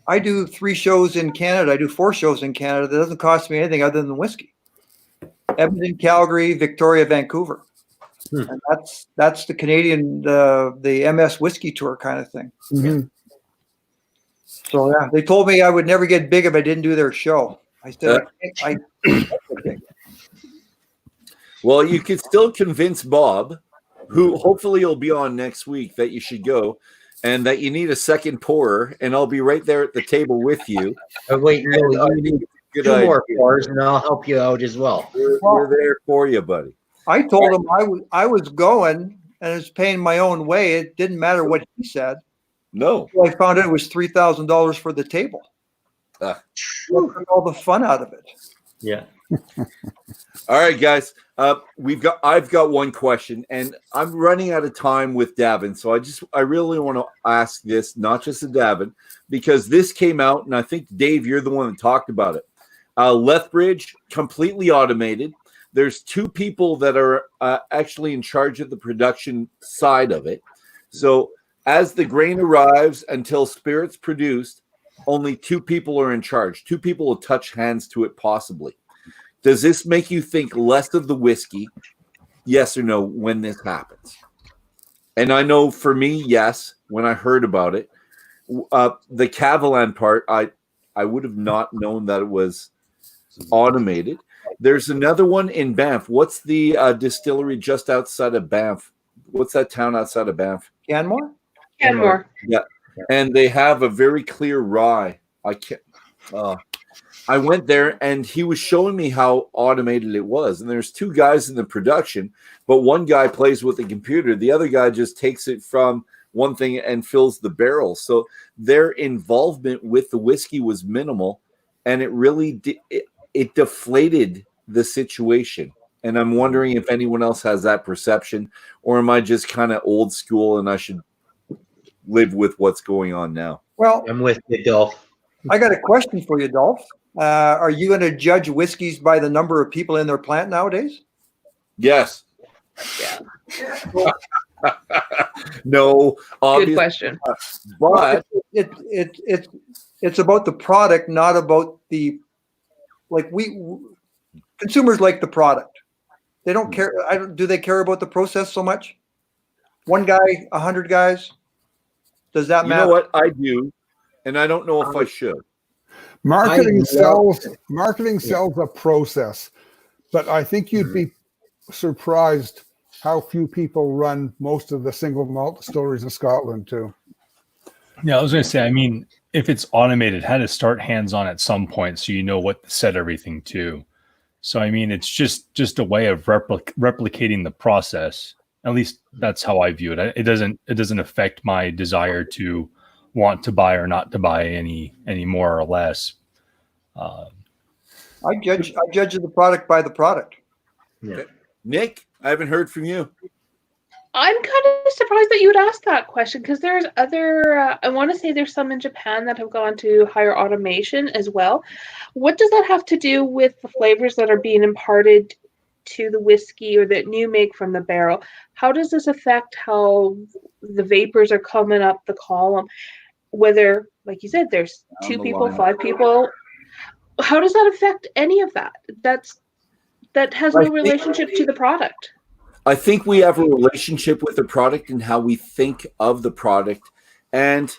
I do 3 shows in Canada. I do 4 shows in Canada. That doesn't cost me anything other than whiskey. Edmonton, Calgary, Victoria, Vancouver. And that's the Canadian, the MS Whiskey Tour kind of thing. Mm-hmm. So yeah, they told me I would never get big if I didn't do their show. I said, Well, you could still convince Bob, who hopefully will be on next week, that you should go and that you need a second pourer, and I'll be right there at the table with you. Wait, no, you need Good 2 more idea. pours, and I'll help you out as well. We're there for you, buddy. I told him I was going and it's paying my own way. It didn't matter what he said. No. So I found out it was $3,000 for the table. Took all the fun out of it. Yeah. All right, guys. I've got one question, and I'm running out of time with Davin, so I really want to ask this, not just to Davin, because this came out, and I think Dave, you're the one that talked about it. Lethbridge, completely automated. There's 2 people that are actually in charge of the production side of it. So as the grain arrives until spirit's produced, only 2 people are in charge. 2 people will touch hands to it possibly. Does this make you think less of the whiskey? Yes or no when this happens? And I know for me, yes, when I heard about it. The Cavalan part, I would have not known that it was automated. There's another one in Banff. What's the distillery just outside of Banff? What's that town outside of Banff? Canmore? Canmore. Yeah. And they have a very clear rye. I went there and he was showing me how automated it was. And there's 2 guys in the production, but one guy plays with the computer. The other guy just takes it from one thing and fills the barrel. So their involvement with the whiskey was minimal, and it really it deflated the situation. And I'm wondering if anyone else has that perception, or am I just kind of old school and I should live with what's going on now? Well, I'm with you, Dolph. I got a question for you, Dolph. Are you going to judge whiskeys by the number of people in their plant nowadays? Yes. Yeah. No, obviously. Good question. But it's about the product, not about the consumers like the product. They don't care. Do they care about the process so much? 1 guy, 100 guys. Does that matter? You know what? I do, and I don't know if I should. Marketing sells a process, but I think you'd be surprised how few people run most of the single malt distilleries in Scotland too. Yeah, I was going to say, I mean, if it's automated, had to start hands-on at some point so you know what to set everything to. So, I mean, it's just a way of replicating the process. At least that's how I view it. It doesn't affect my desire to want to buy or not to buy any more or less. I judge the product by the product. Yeah. Nick, I haven't heard from you. I'm kind of surprised that you would ask that question because there's other, I want to say there's some in Japan that have gone to higher automation as well. What does that have to do with the flavors that are being imparted to the whiskey or that you make from the barrel? How does this affect how the vapors are coming up the column? Whether, like you said, there's 2 people, 5 people. How does that affect any of that? That has no relationship to the product. I think we have a relationship with the product and how we think of the product. And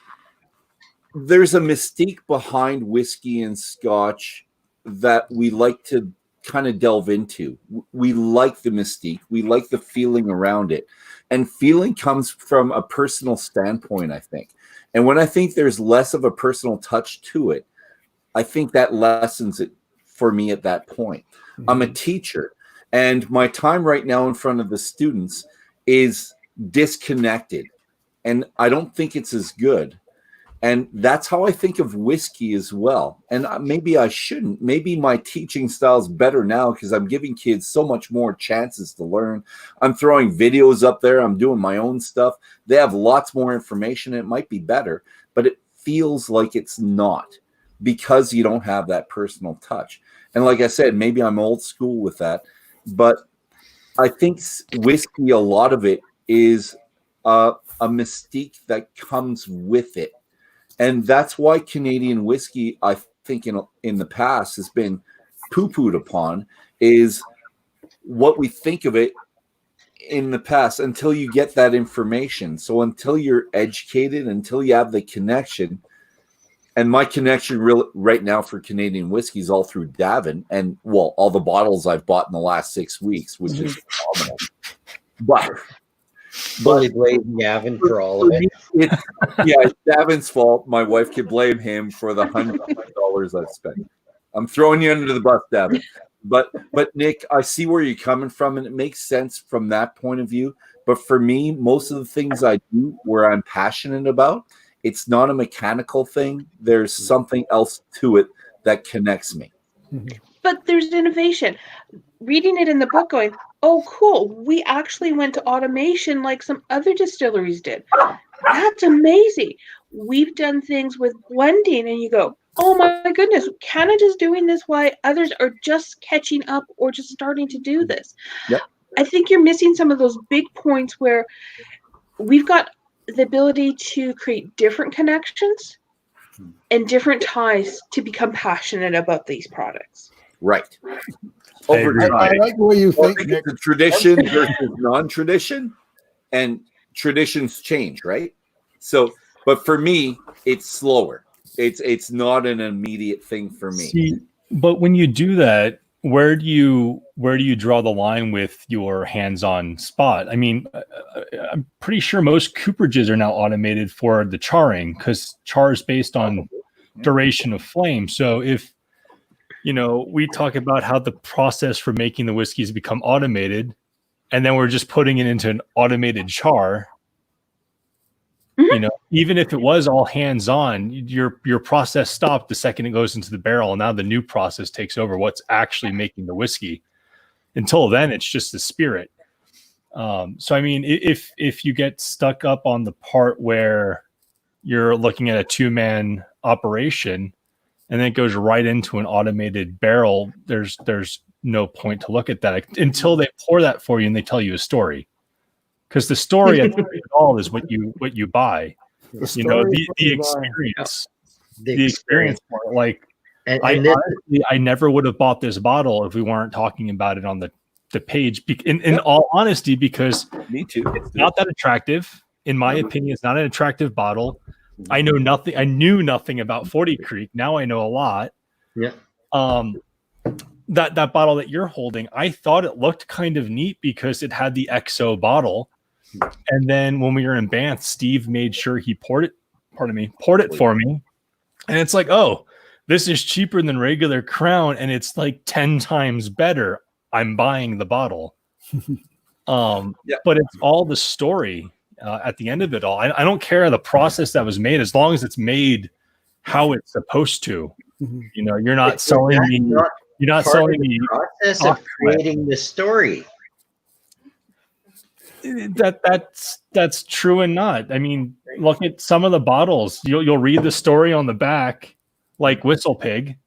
there's a mystique behind whiskey and Scotch that we like to kind of delve into. We like the mystique. We like the feeling around it. And feeling comes from a personal standpoint, I think. And when I think there's less of a personal touch to it, I think that lessens it for me at that point. I'm a teacher, and my time right now in front of the students is disconnected, and I don't think it's as good. And that's how I think of whiskey as well. And maybe I shouldn't. Maybe my teaching style is better now because I'm giving kids so much more chances to learn. I'm throwing videos up there. I'm doing my own stuff. They have lots more information. It might be better, but it feels like it's not because you don't have that personal touch. And like I said, maybe I'm old school with that, but I think whiskey, a lot of it is a mystique that comes with it. And that's why Canadian whiskey, I think in the past, has been poo-pooed upon, is what we think of it in the past until you get that information. So until you're educated, until you have the connection, and my connection right now for Canadian whiskey is all through Davin and, well, all the bottles I've bought in the last 6 weeks, which is phenomenal. But Bully blame Gavin for all of it. It's Davin's fault. My wife could blame him for the $100 I've spent. I'm throwing you under the bus, Davin. But Nick, I see where you're coming from, and it makes sense from that point of view. But for me, most of the things I do where I'm passionate about, it's not a mechanical thing. There's something else to it that connects me. But there's innovation. Reading it in the book going, oh, cool. We actually went to automation like some other distilleries did. That's amazing. We've done things with blending, and you go, oh my goodness, Canada's doing this while others are just catching up or just starting to do this. Yep. I think you're missing some of those big points where we've got the ability to create different connections and different ties to become passionate about these products. Right. Over time. I like the way you think, Nick. It's a tradition versus non-tradition, and traditions change, right? So, but for me, it's slower. It's not an immediate thing for me. See, but when you do that, where do you draw the line with your hands-on spot? I mean, I'm pretty sure most cooperages are now automated for the charring because char is based on duration of flame. So if we talk about how the process for making the whiskeys become automated, and then we're just putting it into an automated char. Even if it was all hands-on, your process stopped the second it goes into the barrel, and now the new process takes over what's actually making the whiskey. Until then, it's just the spirit. So, I mean, if you get stuck up on the part where you're looking at a two-man operation, and then it goes right into an automated barrel, there's no point to look at that until they pour that for you and they tell you a story. Because the story at the end of it all is what you buy. The experience. The experience part. Like, I never would have bought this bottle if we weren't talking about it on the page. In all honesty, because me too. It's not that attractive. In my opinion, it's not an attractive bottle. I know nothing. I knew nothing about 40 Creek. Now I know a lot. Yeah. That bottle that you're holding, I thought it looked kind of neat because it had the XO bottle. And then when we were in Banff, Steve made sure he poured it for me. And it's like, oh, this is cheaper than regular Crown, and it's like 10 times better. I'm buying the bottle. But it's all the story at the end of it all. I don't care the process that was made, as long as it's made how it's supposed to. You're not selling me. You're not selling me the process of creating the story. That's true and not. I mean, look at some of the bottles. You'll read the story on the back, like Whistle Pig.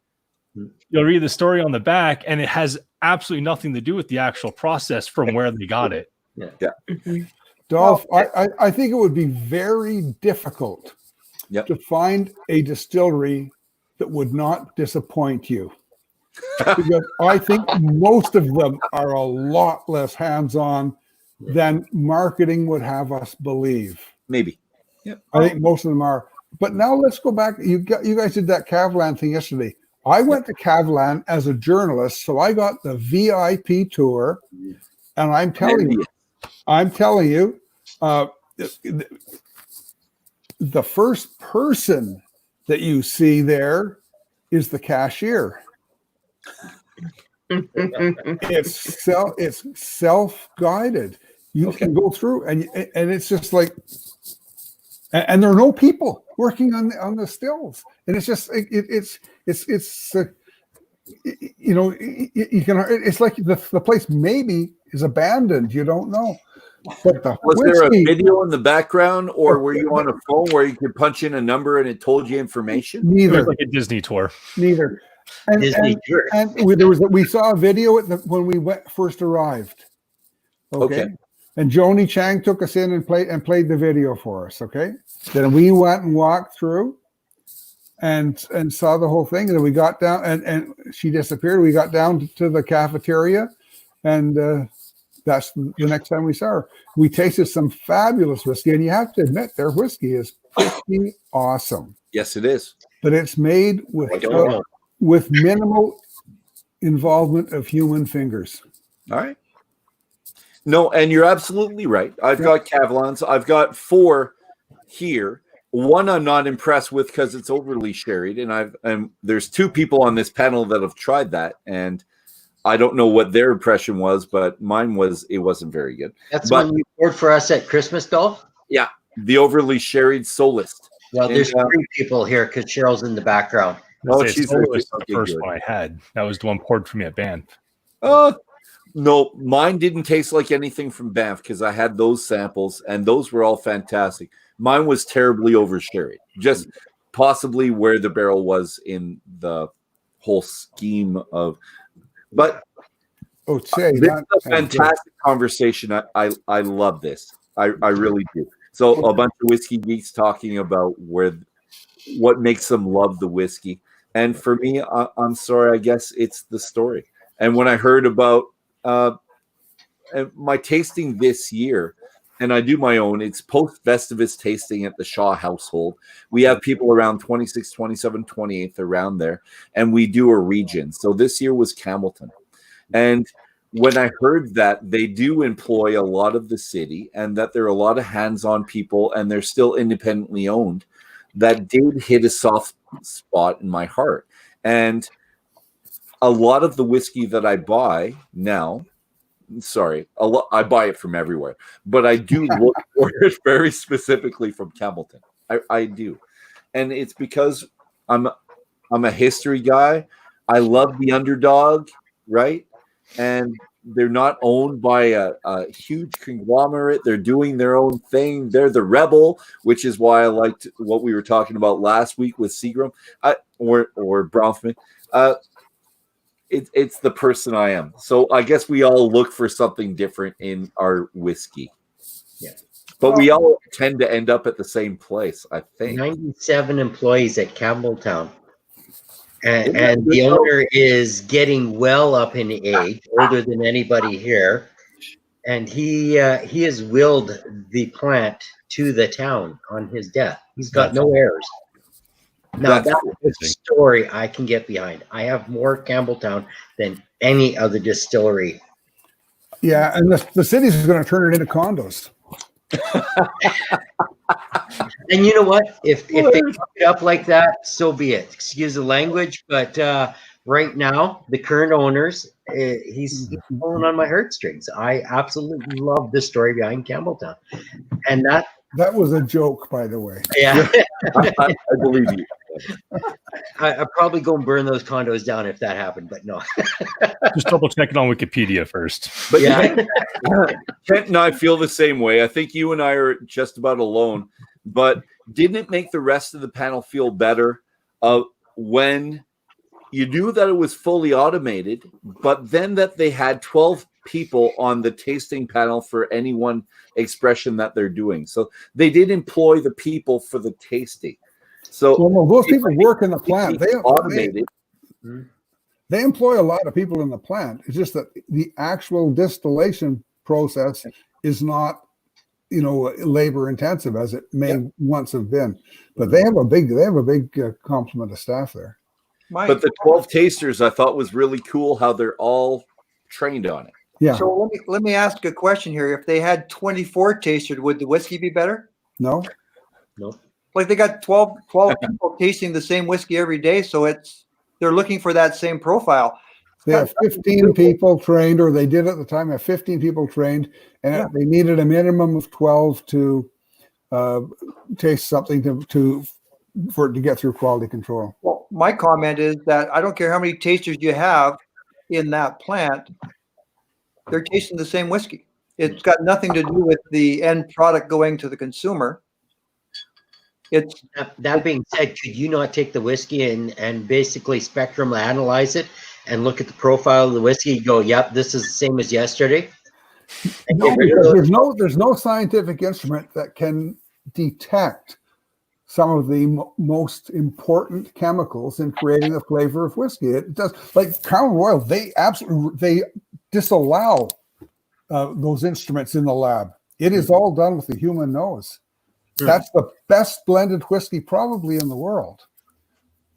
You'll read the story on the back, and it has absolutely nothing to do with the actual process from where they got it. Dolph, I think it would be very difficult to find a distillery that would not disappoint you. Because I think most of them are a lot less hands-on than marketing would have us believe. Maybe. I think most of them are. But now let's go back. You guys did that Kavalan thing yesterday. I went to Kavalan as a journalist, so I got the VIP tour, and I'm telling you, the first person that you see there is the cashier. It's self-guided. You can go through and it's just like, and there are no people working on the stills, and it's just it's you know, you can, it's like the place maybe is abandoned. You don't know. But was there a video in the background, or were you on a phone where you could punch in a number and it told you information? Neither. It was like a Disney tour. Neither. And we saw a video when we first arrived. Okay. And Joni Chang took us in and played the video for us. Okay. Then we went and walked through and saw the whole thing. And then we got down and she disappeared. We got down to the cafeteria, and that's the next time we saw her. We tasted some fabulous whiskey, and you have to admit their whiskey is pretty awesome. Yes, it is. But it's made with minimal involvement of human fingers. All right. No, and you're absolutely right. I've got Cavallons. I've got 4 here. One I'm not impressed with because it's overly sherried, and there's 2 people on this panel that have tried that, and I don't know what their impression was, but mine was it wasn't very good. That's what you poured for us at Christmas, Dolph? Yeah, the overly sherried Solist. Well, there's 3 people here because Cheryl's in the background. Oh, she's the first one I had. That was the one poured for me at Banff. No, mine didn't taste like anything from Banff because I had those samples, and those were all fantastic. Mine was terribly over sherried, just possibly where the barrel was in the whole scheme of. But this is a fantastic conversation. I love this. I really do. So a bunch of whiskey geeks talking about what makes them love the whiskey. And for me, I'm sorry, I guess it's the story. And when I heard about my tasting this year, and I do my own, it's post-Festivus tasting at the Shaw household. We have people around 26, 27, 28th, around there, and we do a region. So this year was Campbellton. And when I heard that they do employ a lot of the city and that there are a lot of hands-on people and they're still independently owned, that did hit a soft spot in my heart. And a lot of the whiskey that I buy now, I buy it from everywhere, but I do look for it very specifically from Campbellton. I do. And it's because I'm a history guy. I love the underdog, right? And they're not owned by a huge conglomerate. They're doing their own thing. They're the rebel, which is why I liked what we were talking about last week with Seagram or Bronfman. It's the person I am. So I guess we all look for something different in our whiskey. Yeah. But we all tend to end up at the same place, I think. 97 employees at Campbelltown. And the owner is getting well up in age, older than anybody here. And he has willed the plant to the town on his death. He's got no heirs. Now, that's a story I can get behind. I have more Campbelltown than any other distillery. Yeah, and the city's going to turn it into condos. And you know what? If they fuck it up like that, so be it. Excuse the language, but right now, the current owners, he's pulling on my heartstrings. I absolutely love the story behind Campbelltown. And that was a joke, by the way. Yeah. I believe you. I'd probably go and burn those condos down if that happened, but no. Just double check it on Wikipedia first. But yeah, Kent and I feel the same way. I think you and I are just about alone. But didn't it make the rest of the panel feel better when you knew that it was fully automated, but then that they had 12 people on the tasting panel for any one expression that they're doing? So they did employ the people for the tasting. So those people work in the plant. They employ a lot of people in the plant. It's just that the actual distillation process is not, labor intensive as it may once have been. But they have a big complement of staff there. But the 12 tasters, I thought was really cool how they're all trained on it. Yeah. So let me ask a question here. If they had 24 tasters, would the whiskey be better? No. like they got 12 people tasting the same whiskey every day. So they're looking for that same profile. They have 15 people trained, or they did at the time have 15 people trained, and they needed a minimum of 12 to taste something for it to get through quality control. Well, my comment is that I don't care how many tasters you have in that plant, they're tasting the same whiskey. It's got nothing to do with the end product going to the consumer. That being said, could you not take the whiskey and basically spectrum analyze it and look at the profile of the whiskey and go, yep, this is the same as yesterday? No, because there's no scientific instrument that can detect some of the most important chemicals in creating the flavor of whiskey. It does, like Crown Royal, they disallow those instruments in the lab. It is all done with the human nose. That's the best blended whiskey probably in the world.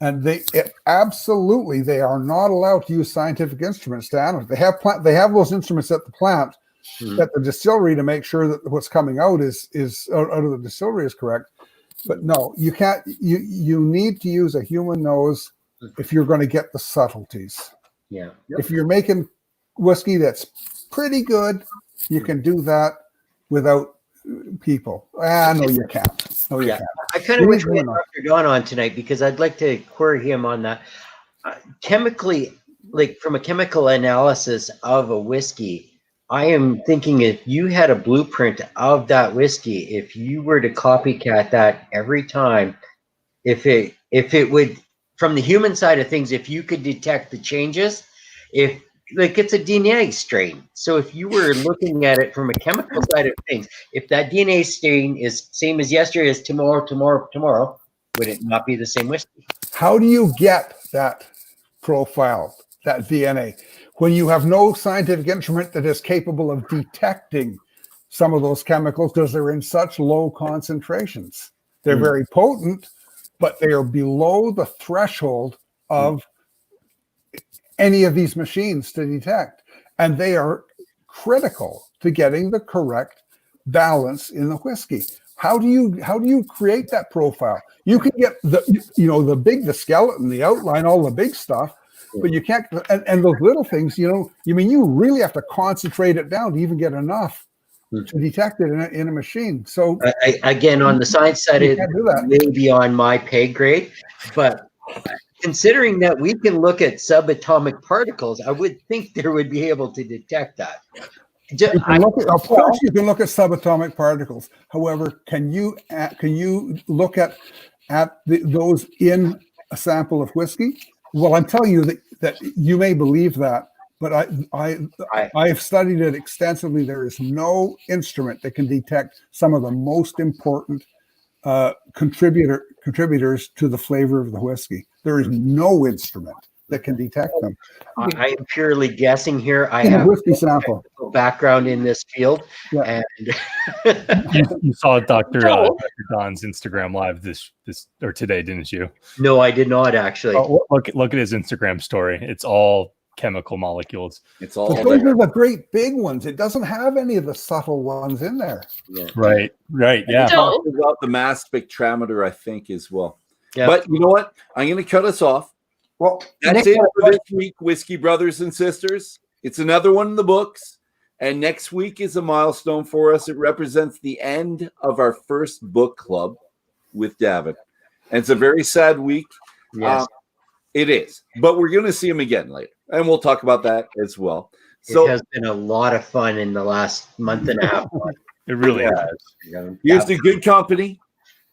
And they are not allowed to use scientific instruments to analyze. They have those instruments at the plant, at the distillery, to make sure that what's coming out is out of the distillery is correct. But no, you can't. You need to use a human nose if you're going to get the subtleties. Yeah. If you're making whiskey that's pretty good, you can do that without people. No, you can't. No, you can't. I kind of wish we had Dr. Don on tonight, because I'd like to query him on that. Chemically, like from a chemical analysis of a whiskey, I am thinking if you had a blueprint of that whiskey, if you were to copycat that every time, if it would, from the human side of things, if you could detect the changes, if like it's a DNA strain. So if you were looking at it from a chemical side of things, if that DNA strain is same as yesterday as tomorrow, would it not be the same whiskey? How do you get that profile, that DNA, when you have no scientific instrument that is capable of detecting some of those chemicals because they're in such low concentrations? They're very potent, but they are below the threshold of any of these machines to detect. And they are critical to getting the correct balance in the whiskey. How do you create that profile? You can get the skeleton, the outline, all the big stuff, but you can't, and those little things, you really have to concentrate it down to even get enough to detect it in a machine. So again, on the science side, it may be on my pay grade, but considering that we can look at subatomic particles, I would think there would be able to detect that. Of course, you can look at subatomic particles. However, can you look at those in a sample of whiskey? Well, I'm telling you that you may believe that, but I have studied it extensively. There is no instrument that can detect some of the most important contributors to the flavor of the whiskey. There is no instrument that can detect them. I am purely guessing here. I In a have whiskey sample background in this field, Yeah. and You saw Dr. Don's Instagram live this or today, didn't you? no, I did not actually. Look at his Instagram story. It's all chemical molecules. It's all But those are the great big ones. It doesn't have any of the subtle ones in there. Yeah. Right. Yeah. Talked about the mass spectrometer, I think, as well. Yeah. But you know what? I'm going to cut us off. Well, That's it for this week, Whiskey Brothers and Sisters. It's another one in the books. And next week is a milestone for us. It represents the end of our first book club with Davin. And it's a very sad week. Yes. It is. But we're going to see him again later. And we'll talk about that as well. It has been a lot of fun in the last month and a half. It really has. Here's the good company.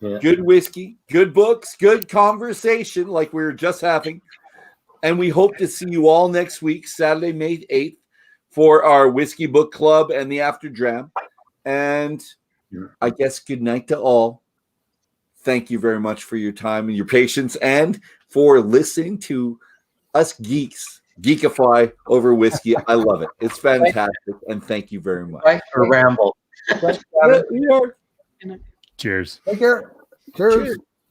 Yeah. Good whiskey, good books, good conversation like we were just having. And we hope to see you all next week, Saturday, May 8th, for our Whisky Book Club and the After Dram. And I guess good night to all. Thank you very much for your time and your patience and for listening to us geekify over whiskey. I love it. It's fantastic. And thank you very much. Right? Or ramble. We are. Cheers. Take care. Cheers.